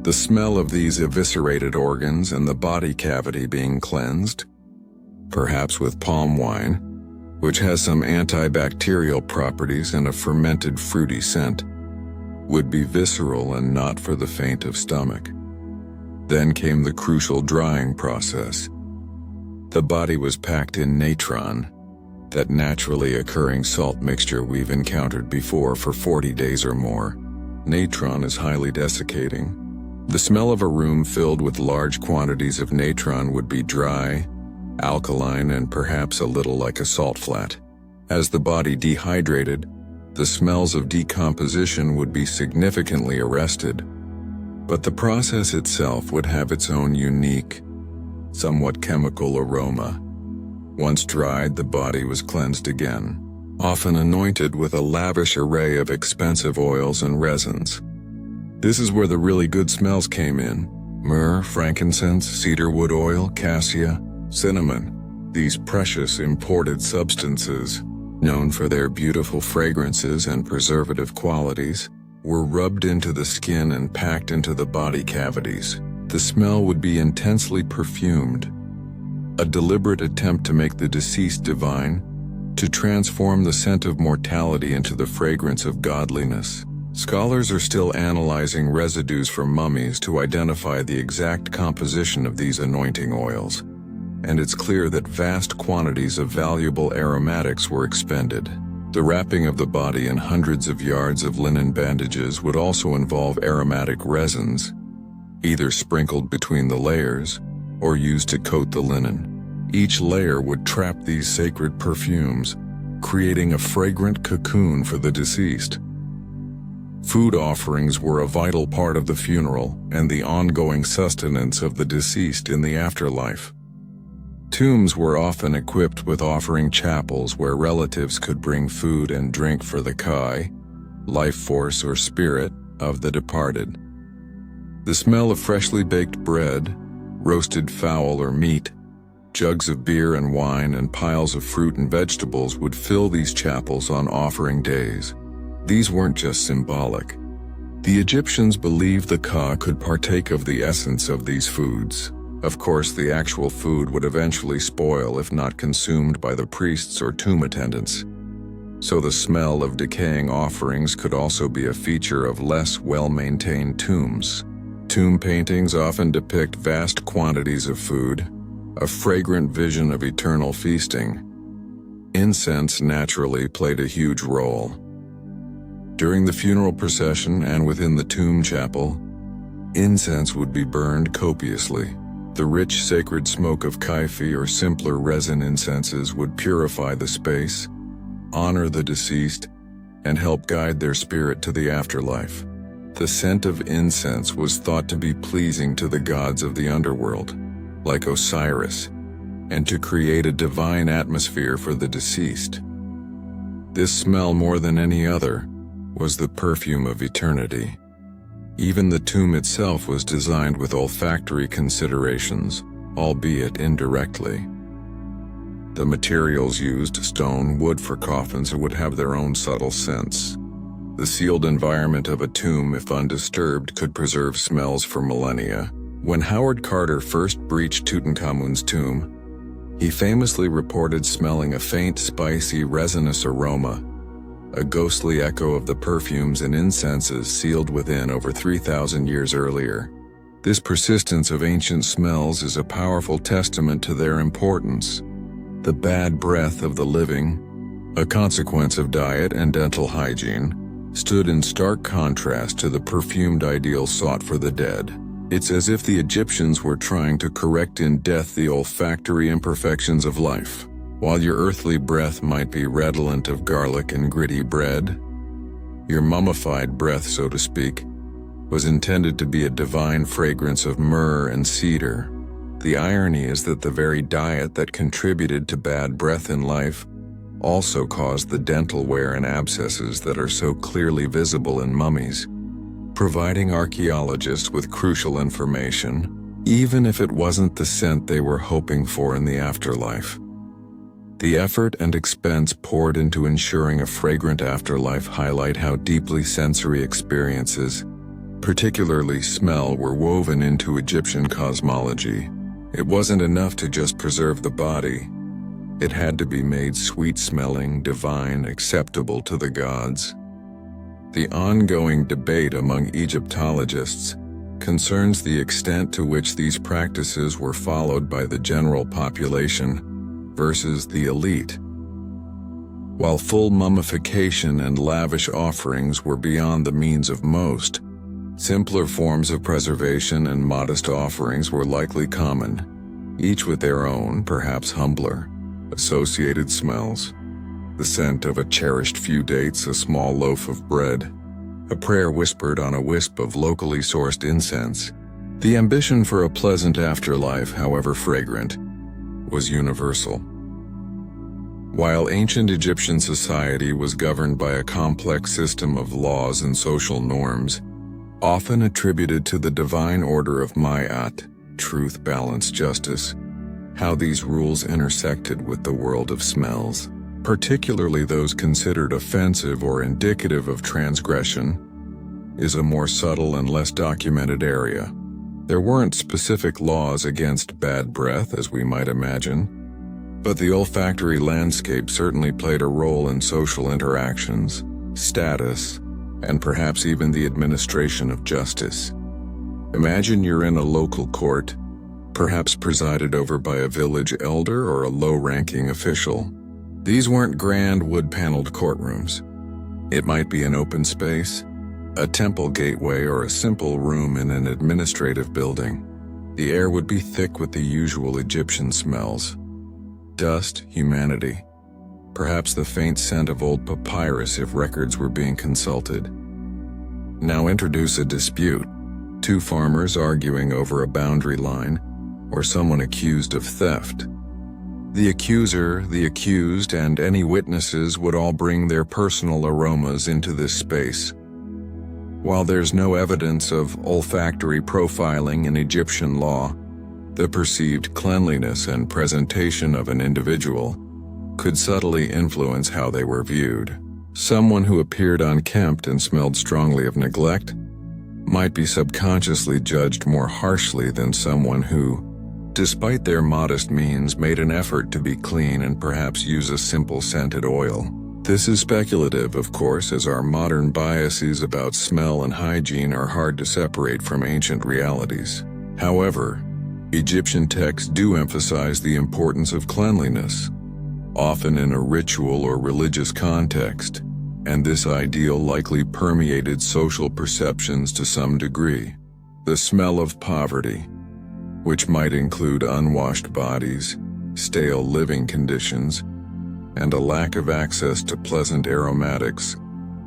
The smell of these eviscerated organs and the body cavity being cleansed, perhaps with palm wine, which has some antibacterial properties and a fermented fruity scent, would be visceral and not for the faint of stomach. Then came the crucial drying process. The body was packed in natron, that naturally occurring salt mixture we've encountered before, for 40 days or more. Natron is highly desiccating. The smell of a room filled with large quantities of natron would be dry, alkaline, and perhaps a little like a salt flat. As the body dehydrated, the smells of decomposition would be significantly arrested, but the process itself would have its own unique, somewhat chemical aroma. Once dried, the body was cleansed again, often anointed with a lavish array of expensive oils and resins. This is where the really good smells came in: myrrh, frankincense, cedarwood oil, cassia, cinnamon. These precious imported substances, known for their beautiful fragrances and preservative qualities, were rubbed into the skin and packed into the body cavities. The smell would be intensely perfumed, a deliberate attempt to make the deceased divine, to transform the scent of mortality into the fragrance of godliness. Scholars are still analyzing residues from mummies to identify the exact composition of these anointing oils, and it's clear that vast quantities of valuable aromatics were expended. The wrapping of the body in hundreds of yards of linen bandages would also involve aromatic resins, either sprinkled between the layers or used to coat the linen. Each layer would trap these sacred perfumes, creating a fragrant cocoon for the deceased. Food offerings were a vital part of the funeral and the ongoing sustenance of the deceased in the afterlife. Tombs were often equipped with offering chapels where relatives could bring food and drink for the kai, life force or spirit, of the departed. The smell of freshly baked bread, roasted fowl or meat, jugs of beer and wine, and piles of fruit and vegetables would fill these chapels on offering days. These weren't just symbolic. The Egyptians believed the ka could partake of the essence of these foods. Of course, the actual food would eventually spoil if not consumed by the priests or tomb attendants. So the smell of decaying offerings could also be a feature of less well-maintained tombs. Tomb paintings often depict vast quantities of food, a fragrant vision of eternal feasting. Incense naturally played a huge role. During the funeral procession and within the tomb chapel, incense would be burned copiously. The rich sacred smoke of kaifi or simpler resin incenses would purify the space, honor the deceased, and help guide their spirit to the afterlife. The scent of incense was thought to be pleasing to the gods of the underworld, like Osiris, and to create a divine atmosphere for the deceased. This smell, more than any other, was the perfume of eternity. Even the tomb itself was designed with olfactory considerations, albeit indirectly. The materials used, stone, wood for coffins, would have their own subtle scents. The sealed environment of a tomb, if undisturbed, could preserve smells for millennia. When Howard Carter first breached Tutankhamun's tomb, he famously reported smelling a faint, spicy, resinous aroma, a ghostly echo of the perfumes and incenses sealed within over 3,000 years earlier. This persistence of ancient smells is a powerful testament to their importance. The bad breath of the living, a consequence of diet and dental hygiene, stood in stark contrast to the perfumed ideal sought for the dead. It's as if the Egyptians were trying to correct in death the olfactory imperfections of life. While your earthly breath might be redolent of garlic and gritty bread, your mummified breath, so to speak, was intended to be a divine fragrance of myrrh and cedar. The irony is that the very diet that contributed to bad breath in life also caused the dental wear and abscesses that are so clearly visible in mummies, providing archaeologists with crucial information, even if it wasn't the scent they were hoping for in the afterlife. The effort and expense poured into ensuring a fragrant afterlife highlight how deeply sensory experiences, particularly smell, were woven into Egyptian cosmology. It wasn't enough to just preserve the body. It had to be made sweet-smelling, divine, acceptable to the gods. The ongoing debate among Egyptologists concerns the extent to which these practices were followed by the general population versus the elite. While full mummification and lavish offerings were beyond the means of most, simpler forms of preservation and modest offerings were likely common, each with their own, perhaps humbler, associated smells. The scent of a cherished few dates, a small loaf of bread, a prayer whispered on a wisp of locally sourced incense. The ambition for a pleasant afterlife, however fragrant, was universal. While ancient Egyptian society was governed by a complex system of laws and social norms, often attributed to the divine order of Ma'at, truth, balance, justice, how these rules intersected with the world of smells, particularly those considered offensive or indicative of transgression, is a more subtle and less documented area. There weren't specific laws against bad breath, as we might imagine, but the olfactory landscape certainly played a role in social interactions, status, and perhaps even the administration of justice. Imagine you're in a local court, perhaps presided over by a village elder or a low-ranking official. These weren't grand wood-paneled courtrooms. It might be an open space, a temple gateway, or a simple room in an administrative building. The air would be thick with the usual Egyptian smells: dust, humanity, perhaps the faint scent of old papyrus if records were being consulted. Now introduce a dispute: two farmers arguing over a boundary line, or someone accused of theft. The accuser, the accused, and any witnesses would all bring their personal aromas into this space. While there's no evidence of olfactory profiling in Egyptian law, the perceived cleanliness and presentation of an individual could subtly influence how they were viewed. Someone who appeared unkempt and smelled strongly of neglect might be subconsciously judged more harshly than someone who, despite their modest means, made an effort to be clean and perhaps use a simple scented oil. This is speculative, of course, as our modern biases about smell and hygiene are hard to separate from ancient realities. However, Egyptian texts do emphasize the importance of cleanliness, often in a ritual or religious context, and this ideal likely permeated social perceptions to some degree. The smell of poverty, which might include unwashed bodies, stale living conditions, and a lack of access to pleasant aromatics,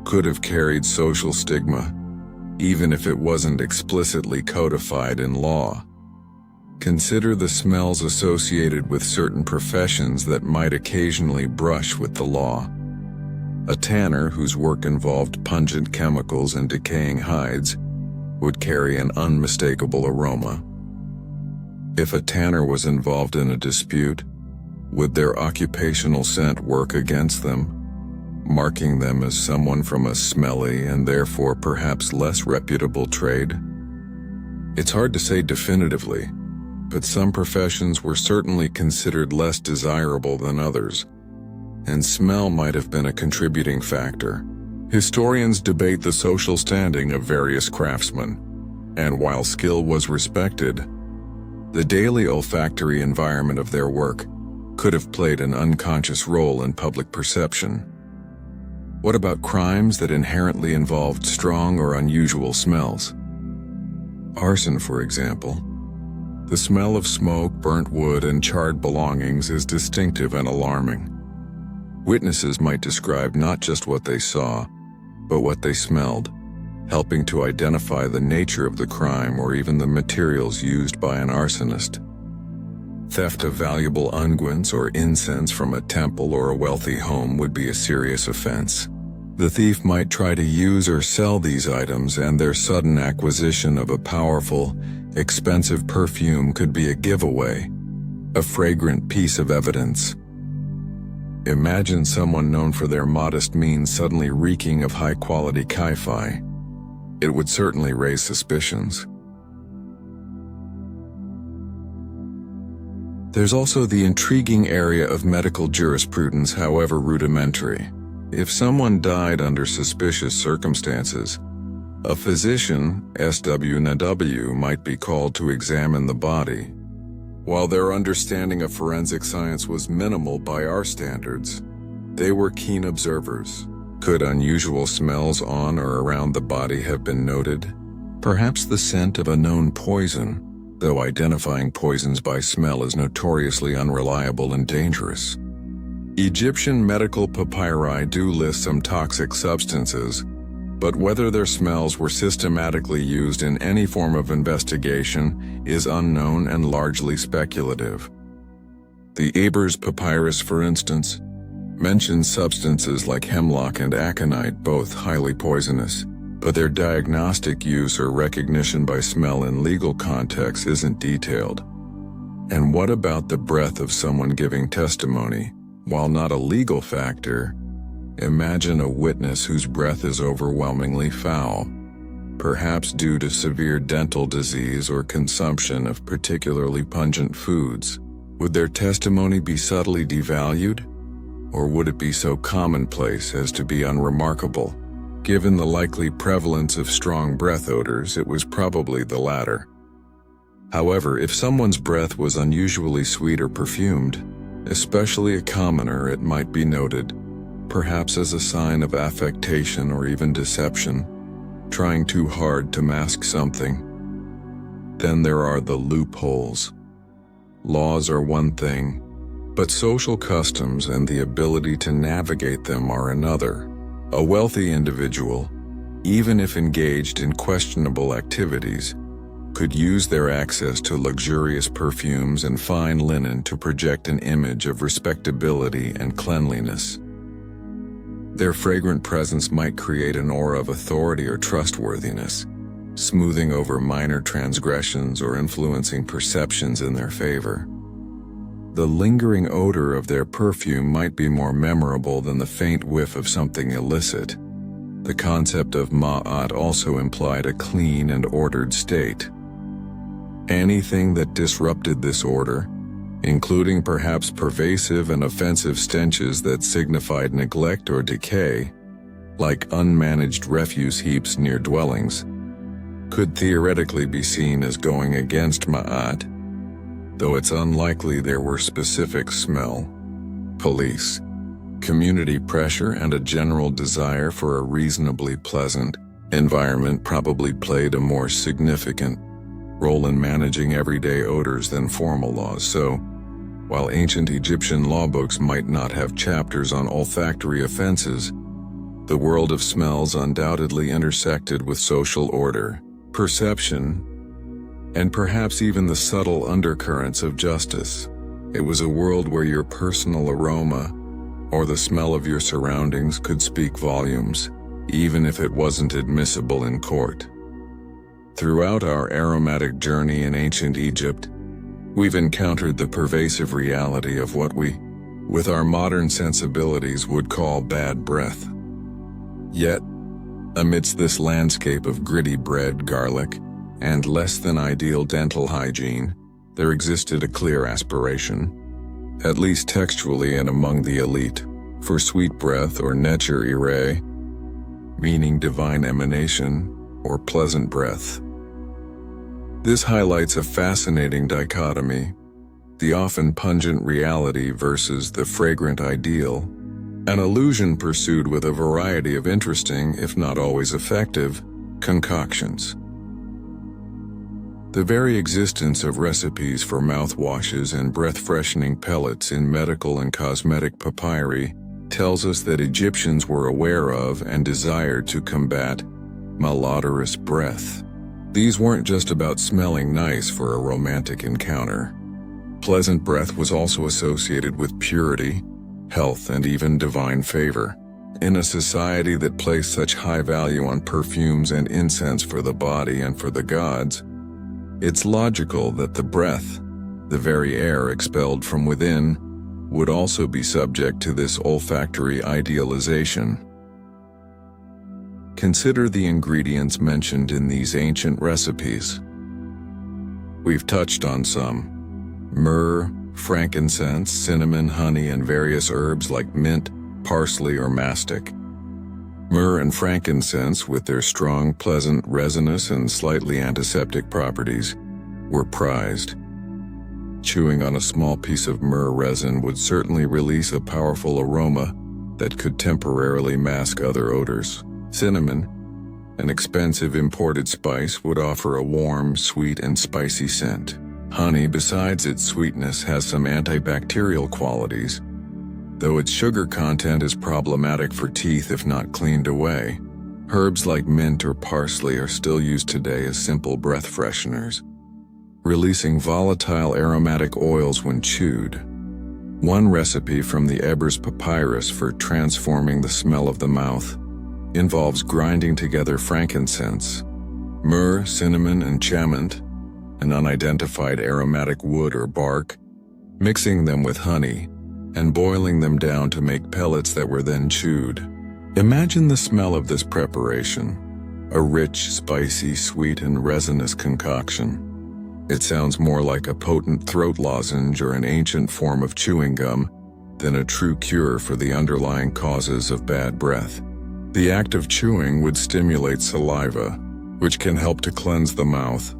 could have carried social stigma, even if it wasn't explicitly codified in law. Consider the smells associated with certain professions that might occasionally brush with the law. A tanner whose work involved pungent chemicals and decaying hides would carry an unmistakable aroma. If a tanner was involved in a dispute, would their occupational scent work against them, marking them as someone from a smelly and therefore perhaps less reputable trade? It's hard to say definitively, but some professions were certainly considered less desirable than others, and smell might have been a contributing factor. Historians debate the social standing of various craftsmen, and while skill was respected, the daily olfactory environment of their work could have played an unconscious role in public perception. What about crimes that inherently involved strong or unusual smells? Arson, for example. The smell of smoke, burnt wood, and charred belongings is distinctive and alarming. Witnesses might describe not just what they saw, but what they smelled, helping to identify the nature of the crime or even the materials used by an arsonist. Theft of valuable unguents or incense from a temple or a wealthy home would be a serious offense. The thief might try to use or sell these items, and their sudden acquisition of a powerful, expensive perfume could be a giveaway, a fragrant piece of evidence. Imagine someone known for their modest means suddenly reeking of high-quality hi-fi. It would certainly raise suspicions. There's also the intriguing area of medical jurisprudence, however rudimentary. If someone died under suspicious circumstances, a physician, SW&W, might be called to examine the body. While their understanding of forensic science was minimal by our standards, they were keen observers. Could unusual smells on or around the body have been noted? Perhaps the scent of a known poison, though identifying poisons by smell is notoriously unreliable and dangerous. Egyptian medical papyri do list some toxic substances, but whether their smells were systematically used in any form of investigation is unknown and largely speculative. The Ebers Papyrus, for instance, mentions substances like hemlock and aconite, both highly poisonous, but their diagnostic use or recognition by smell in legal context isn't detailed. And what about the breath of someone giving testimony? While not a legal factor, imagine a witness whose breath is overwhelmingly foul, perhaps due to severe dental disease or consumption of particularly pungent foods. Would their testimony be subtly devalued? Or would it be so commonplace as to be unremarkable? Given the likely prevalence of strong breath odors, it was probably the latter. However, if someone's breath was unusually sweet or perfumed, especially a commoner, it might be noted, perhaps as a sign of affectation or even deception, trying too hard to mask something. Then there are the loopholes. Laws are one thing, but social customs and the ability to navigate them are another. A wealthy individual, even if engaged in questionable activities, could use their access to luxurious perfumes and fine linen to project an image of respectability and cleanliness. Their fragrant presence might create an aura of authority or trustworthiness, smoothing over minor transgressions or influencing perceptions in their favor. The lingering odor of their perfume might be more memorable than the faint whiff of something illicit. The concept of ma'at also implied a clean and ordered state. Anything that disrupted this order, including perhaps pervasive and offensive stenches that signified neglect or decay, like unmanaged refuse heaps near dwellings, could theoretically be seen as going against ma'at, though it's unlikely there were specific smell. Police, community pressure, and a general desire for a reasonably pleasant environment probably played a more significant role in managing everyday odors than formal laws. So, while ancient Egyptian law books might not have chapters on olfactory offenses, the world of smells undoubtedly intersected with social order, perception, and perhaps even the subtle undercurrents of justice. It was a world where your personal aroma or the smell of your surroundings could speak volumes, even if it wasn't admissible in court. Throughout our aromatic journey in ancient Egypt, we've encountered the pervasive reality of what we, with our modern sensibilities, would call bad breath. Yet, amidst this landscape of gritty bread, garlic, and less than ideal dental hygiene, there existed a clear aspiration, at least textually and among the elite, for sweet breath or necher ire, meaning divine emanation or pleasant breath. This highlights a fascinating dichotomy, the often pungent reality versus the fragrant ideal, an illusion pursued with a variety of interesting, if not always effective, concoctions. The very existence of recipes for mouthwashes and breath-freshening pellets in medical and cosmetic papyri tells us that Egyptians were aware of and desired to combat malodorous breath. These weren't just about smelling nice for a romantic encounter. Pleasant breath was also associated with purity, health, and even divine favor. In a society that placed such high value on perfumes and incense for the body and for the gods, it's logical that the breath, the very air expelled from within, would also be subject to this olfactory idealization. Consider the ingredients mentioned in these ancient recipes. We've touched on some: myrrh, frankincense, cinnamon, honey, and various herbs like mint, parsley, or mastic. Myrrh and frankincense, with their strong, pleasant, resinous, and slightly antiseptic properties, were prized. Chewing on a small piece of myrrh resin would certainly release a powerful aroma that could temporarily mask other odors. Cinnamon, an expensive imported spice, would offer a warm, sweet, and spicy scent. Honey, besides its sweetness, has some antibacterial qualities, though its sugar content is problematic for teeth if not cleaned away. Herbs like mint or parsley are still used today as simple breath fresheners, releasing volatile aromatic oils when chewed. One recipe from the Ebers Papyrus for transforming the smell of the mouth involves grinding together frankincense, myrrh, cinnamon, and chamont, an unidentified aromatic wood or bark, mixing them with honey, and boiling them down to make pellets that were then chewed. Imagine the smell of this preparation, a rich, spicy, sweet, and resinous concoction. It sounds more like a potent throat lozenge or an ancient form of chewing gum than a true cure for the underlying causes of bad breath. The act of chewing would stimulate saliva, which can help to cleanse the mouth,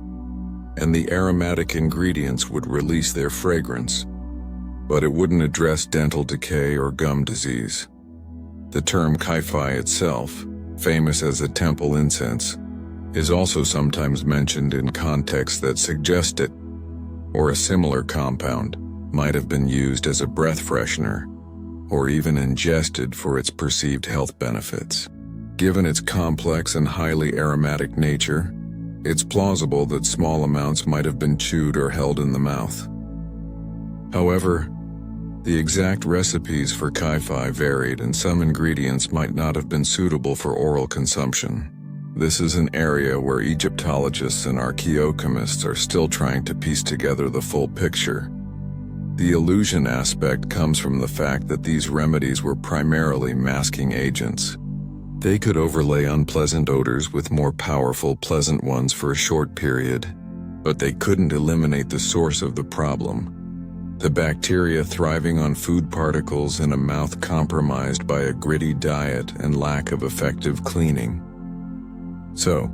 and the aromatic ingredients would release their fragrance, but it wouldn't address dental decay or gum disease. The term kai-fi itself, famous as a temple incense, is also sometimes mentioned in contexts that suggest it, or a similar compound, might have been used as a breath freshener, or even ingested for its perceived health benefits. Given its complex and highly aromatic nature, it's plausible that small amounts might have been chewed or held in the mouth. However, the exact recipes for kai-fi varied, and some ingredients might not have been suitable for oral consumption. This is an area where Egyptologists and archaeochemists are still trying to piece together the full picture. The illusion aspect comes from the fact that these remedies were primarily masking agents. They could overlay unpleasant odors with more powerful, pleasant ones for a short period, but they couldn't eliminate the source of the problem: the bacteria thriving on food particles in a mouth compromised by a gritty diet and lack of effective cleaning. So,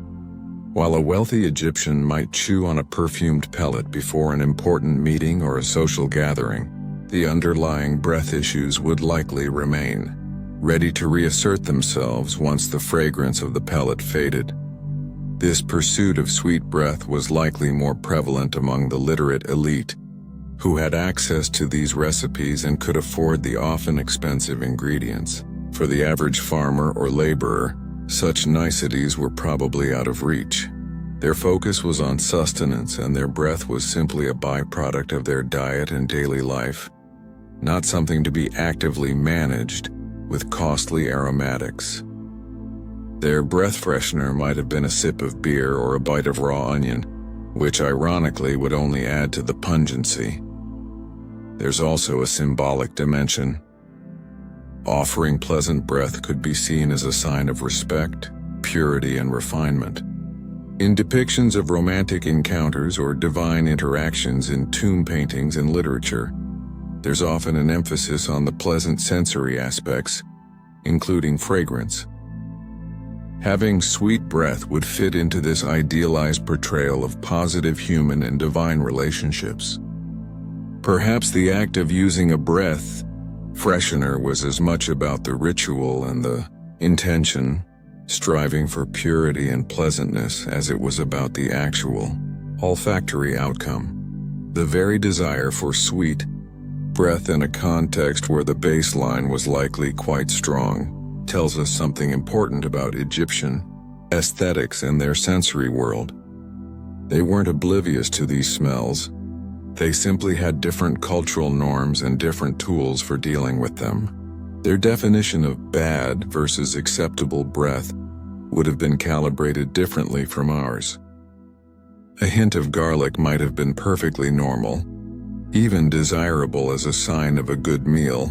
while a wealthy Egyptian might chew on a perfumed pellet before an important meeting or a social gathering, the underlying breath issues would likely remain, ready to reassert themselves once the fragrance of the pellet faded. This pursuit of sweet breath was likely more prevalent among the literate elite, who had access to these recipes and could afford the often expensive ingredients. For the average farmer or laborer, such niceties were probably out of reach. Their focus was on sustenance, and their breath was simply a byproduct of their diet and daily life, not something to be actively managed with costly aromatics. Their breath freshener might have been a sip of beer or a bite of raw onion, which ironically would only add to the pungency. There's also a symbolic dimension. Offering pleasant breath could be seen as a sign of respect, purity, and refinement. In depictions of romantic encounters or divine interactions in tomb paintings and literature, there's often an emphasis on the pleasant sensory aspects, including fragrance. Having sweet breath would fit into this idealized portrayal of positive human and divine relationships. Perhaps the act of using a breath freshener was as much about the ritual and the intention, striving for purity and pleasantness, as it was about the actual olfactory outcome. The very desire for sweet breath in a context where the baseline was likely quite strong tells us something important about Egyptian aesthetics and their sensory world. They weren't oblivious to these smells. They simply had different cultural norms and different tools for dealing with them. Their definition of bad versus acceptable breath would have been calibrated differently from ours. A hint of garlic might have been perfectly normal, even desirable as a sign of a good meal,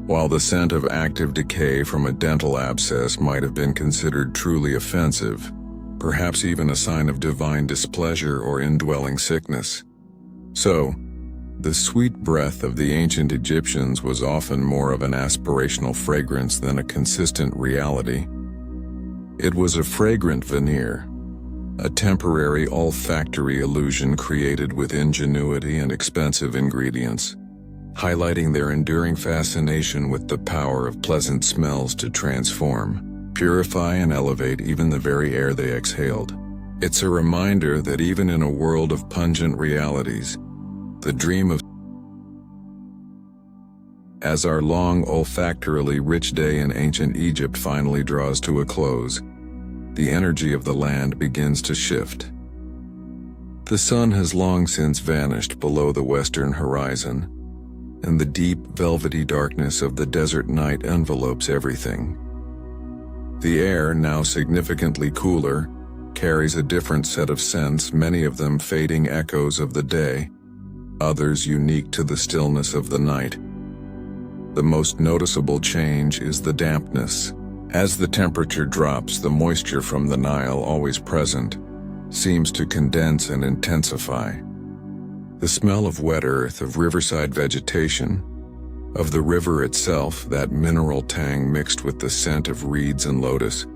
while the scent of active decay from a dental abscess might have been considered truly offensive, perhaps even a sign of divine displeasure or indwelling sickness. So, the sweet breath of the ancient Egyptians was often more of an aspirational fragrance than a consistent reality. It was a fragrant veneer, a temporary olfactory illusion created with ingenuity and expensive ingredients, highlighting their enduring fascination with the power of pleasant smells to transform, purify, and elevate even the very air they exhaled. It's a reminder that even in a world of pungent realities, the dream of as our long olfactorily rich day in ancient Egypt finally draws to a close, the energy of the land begins to shift. The sun has long since vanished below the western horizon, and the deep, velvety darkness of the desert night envelopes everything. The air, now significantly cooler, carries a different set of scents, many of them fading echoes of the day, others unique to the stillness of the night. The most noticeable change is the dampness. As the temperature drops, the moisture from the Nile, always present, seems to condense and intensify. The smell of wet earth, of riverside vegetation, of the river itself, that mineral tang mixed with the scent of reeds and lotus,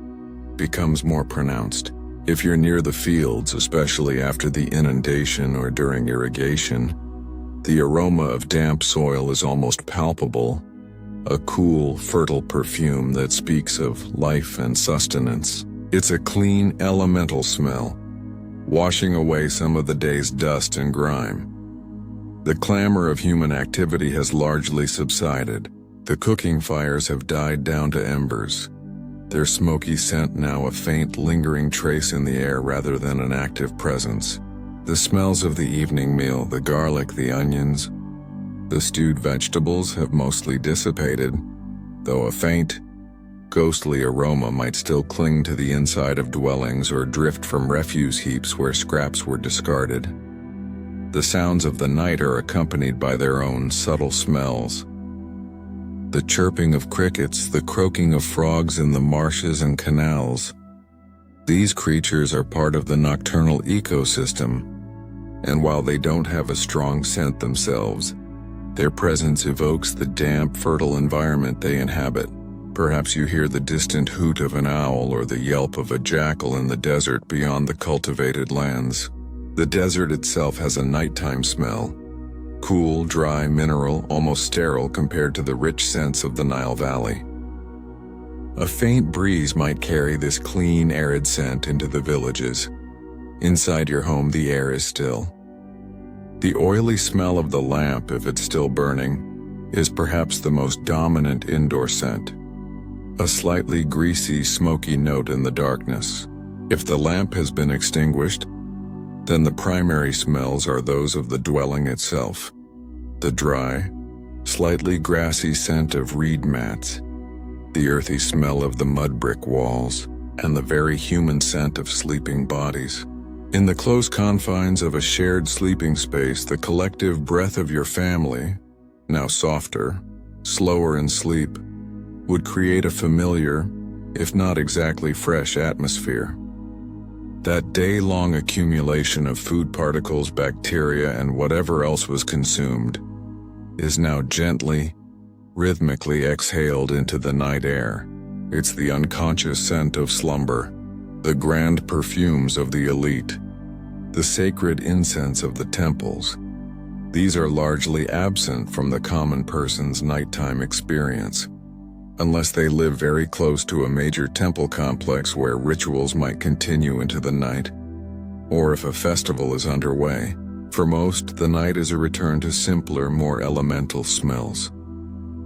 becomes more pronounced. If you're near the fields, especially after the inundation or during irrigation, the aroma of damp soil is almost palpable, a cool, fertile perfume that speaks of life and sustenance. It's a clean, elemental smell, washing away some of the day's dust and grime. The clamor of human activity has largely subsided. The cooking fires have died down to embers, their smoky scent now a faint, lingering trace in the air rather than an active presence. The smells of the evening meal, the garlic, the onions, the stewed vegetables have mostly dissipated, though a faint, ghostly aroma might still cling to the inside of dwellings or drift from refuse heaps where scraps were discarded. The sounds of the night are accompanied by their own subtle smells. The chirping of crickets, the croaking of frogs in the marshes and canals. These creatures are part of the nocturnal ecosystem, and while they don't have a strong scent themselves, their presence evokes the damp, fertile environment they inhabit. Perhaps you hear the distant hoot of an owl or the yelp of a jackal in the desert beyond the cultivated lands. The desert itself has a nighttime smell, cool, dry, mineral, almost sterile compared to the rich scents of the Nile Valley. A faint breeze might carry this clean, arid scent into the villages. Inside your home, the air is still. The oily smell of the lamp, if it's still burning, is perhaps the most dominant indoor scent. A slightly greasy, smoky note in the darkness. If the lamp has been extinguished, then the primary smells are those of the dwelling itself. The dry, slightly grassy scent of reed mats, the earthy smell of the mud brick walls, and the very human scent of sleeping bodies. In the close confines of a shared sleeping space, the collective breath of your family, now softer, slower in sleep, would create a familiar, if not exactly fresh atmosphere. That day-long accumulation of food particles, bacteria, and whatever else was consumed is now gently, rhythmically exhaled into the night air. It's the unconscious scent of slumber, the grand perfumes of the elite, the sacred incense of the temples. These are largely absent from the common person's nighttime experience, unless they live very close to a major temple complex where rituals might continue into the night, or if a festival is underway. For most, the night is a return to simpler, more elemental smells.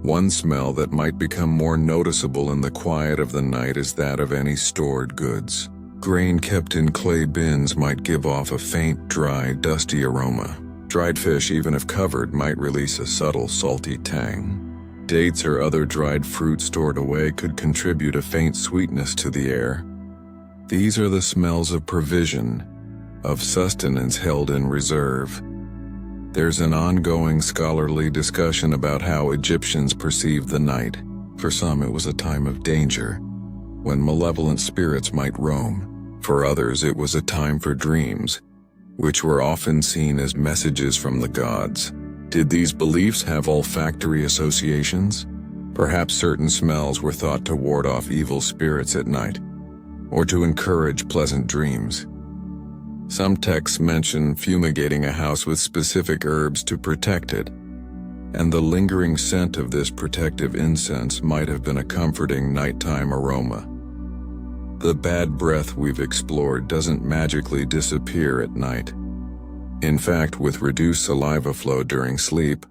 One smell that might become more noticeable in the quiet of the night is that of any stored goods. Grain kept in clay bins might give off a faint, dry, dusty aroma. Dried fish, even if covered, might release a subtle salty tang. Dates or other dried fruit stored away could contribute a faint sweetness to the air. These are the smells of provision, of sustenance held in reserve. There's an ongoing scholarly discussion about how Egyptians perceived the night. For some, it was a time of danger, when malevolent spirits might roam. For others, it was a time for dreams, which were often seen as messages from the gods. Did these beliefs have olfactory associations? Perhaps certain smells were thought to ward off evil spirits at night, or to encourage pleasant dreams. Some texts mention fumigating a house with specific herbs to protect it, and the lingering scent of this protective incense might have been a comforting nighttime aroma. The bad breath we've explored doesn't magically disappear at night. In fact, with reduced saliva flow during sleep,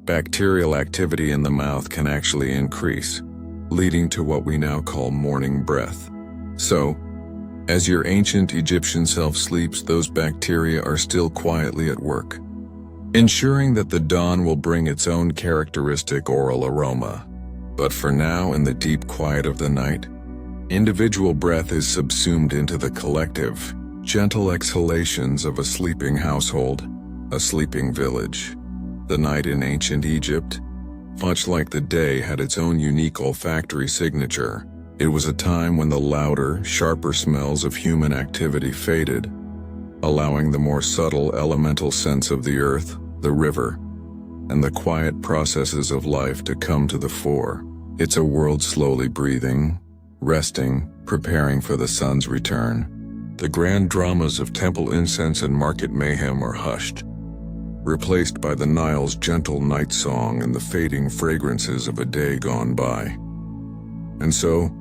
bacterial activity in the mouth can actually increase, leading to what we now call morning breath. So, as your ancient Egyptian self sleeps, those bacteria are still quietly at work, ensuring that the dawn will bring its own characteristic oral aroma. But for now, in the deep quiet of the night, individual breath is subsumed into the collective, gentle exhalations of a sleeping household, a sleeping village. The night in ancient Egypt, much like the day, had its own unique olfactory signature. It was a time when the louder, sharper smells of human activity faded, allowing the more subtle elemental scents of the earth, the river, and the quiet processes of life to come to the fore. It's a world slowly breathing, resting, preparing for the sun's return. The grand dramas of temple incense and market mayhem are hushed, replaced by the Nile's gentle night song and the fading fragrances of a day gone by. And so,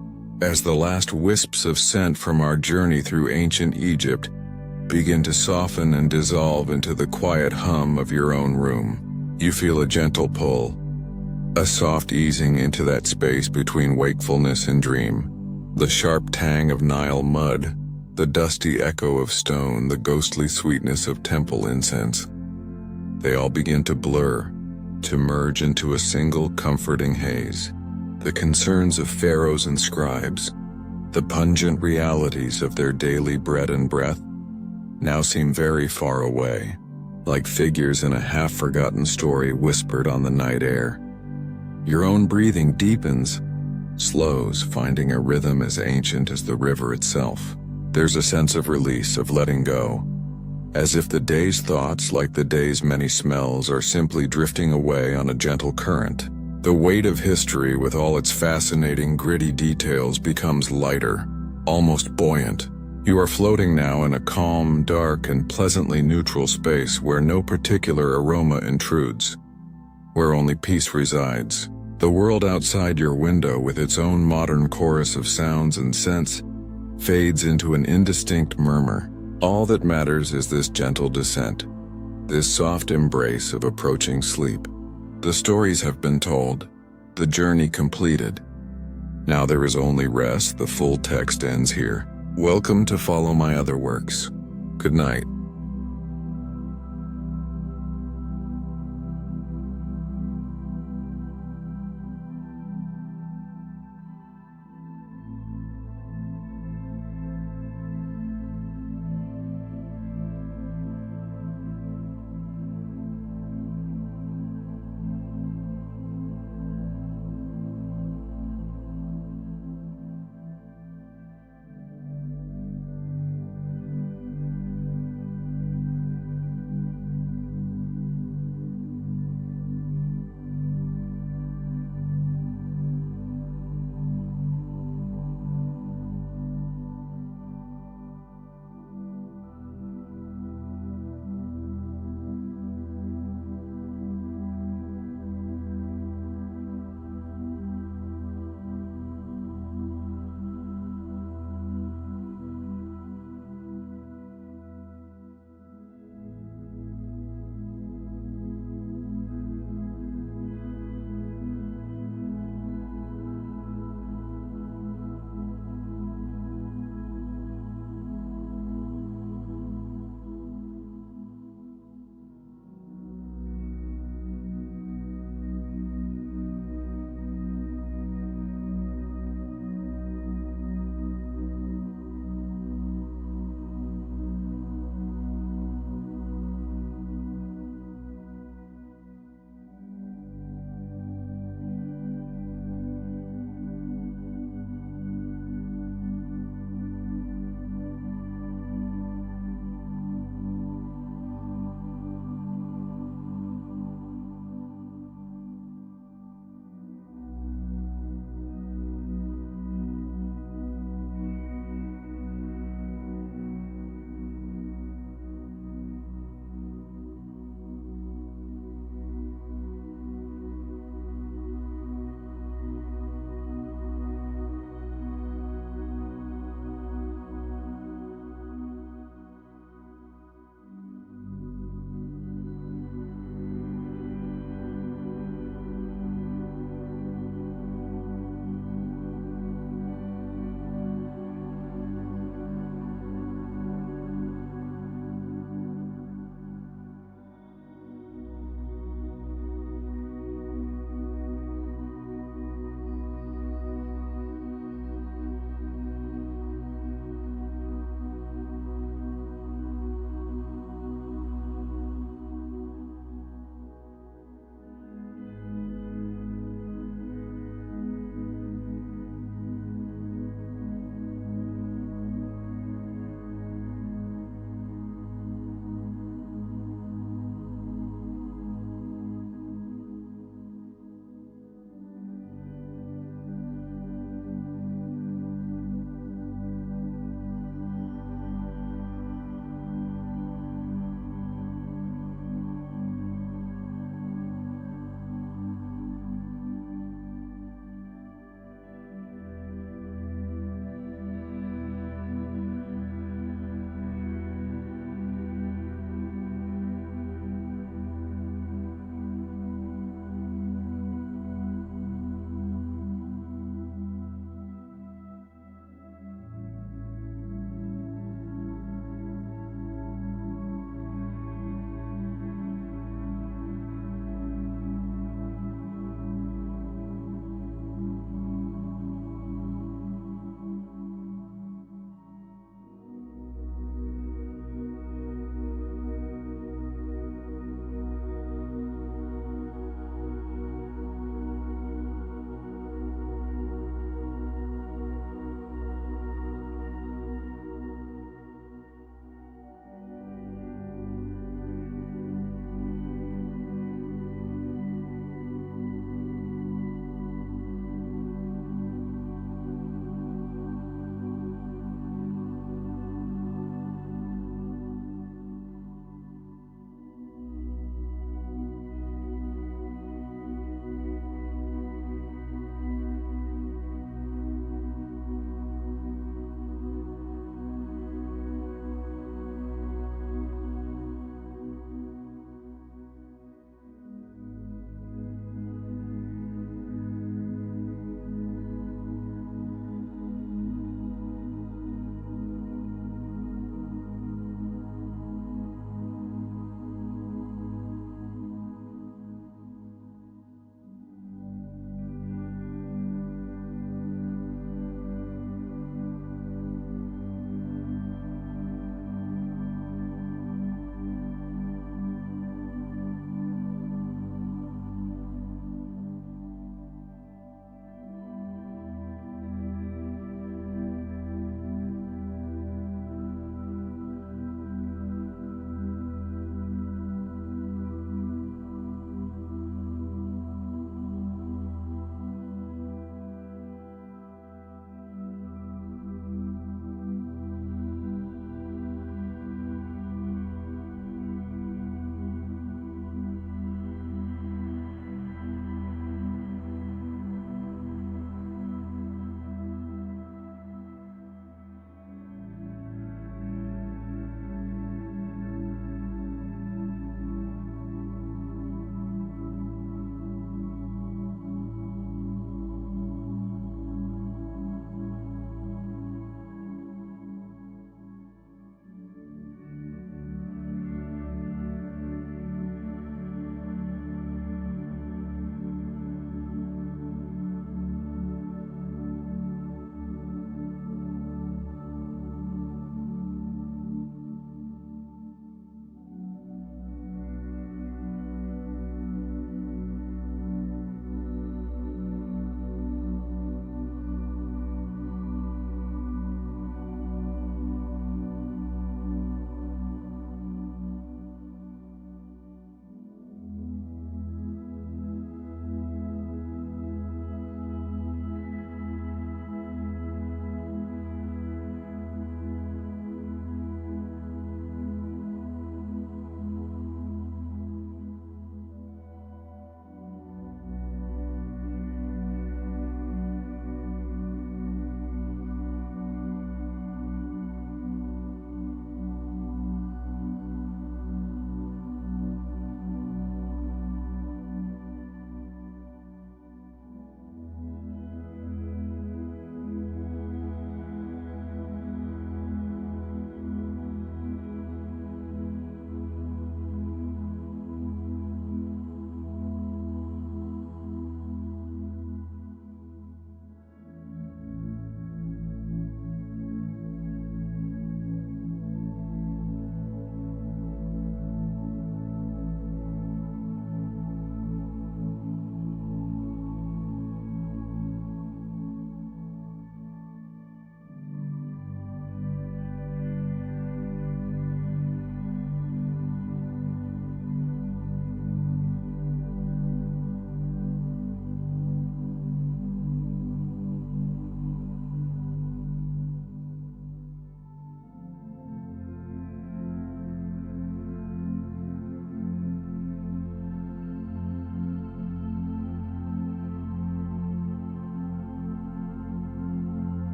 as the last wisps of scent from our journey through ancient Egypt begin to soften and dissolve into the quiet hum of your own room, you feel a gentle pull, a soft easing into that space between wakefulness and dream. The sharp tang of Nile mud, the dusty echo of stone, the ghostly sweetness of temple incense. They all begin to blur, to merge into a single comforting haze. The concerns of pharaohs and scribes, the pungent realities of their daily bread and breath, now seem very far away, like figures in a half-forgotten story whispered on the night air. Your own breathing deepens, slows, finding a rhythm as ancient as the river itself. There's a sense of release, of letting go, as if the day's thoughts, like the day's many smells, are simply drifting away on a gentle current. The weight of history, with all its fascinating, gritty details, becomes lighter, almost buoyant. You are floating now in a calm, dark, and pleasantly neutral space where no particular aroma intrudes, where only peace resides. The world outside your window, with its own modern chorus of sounds and scents, fades into an indistinct murmur. All that matters is this gentle descent, this soft embrace of approaching sleep. The stories have been told, the journey completed. Now there is only rest. The full text ends here. Welcome to follow my other works. Good night.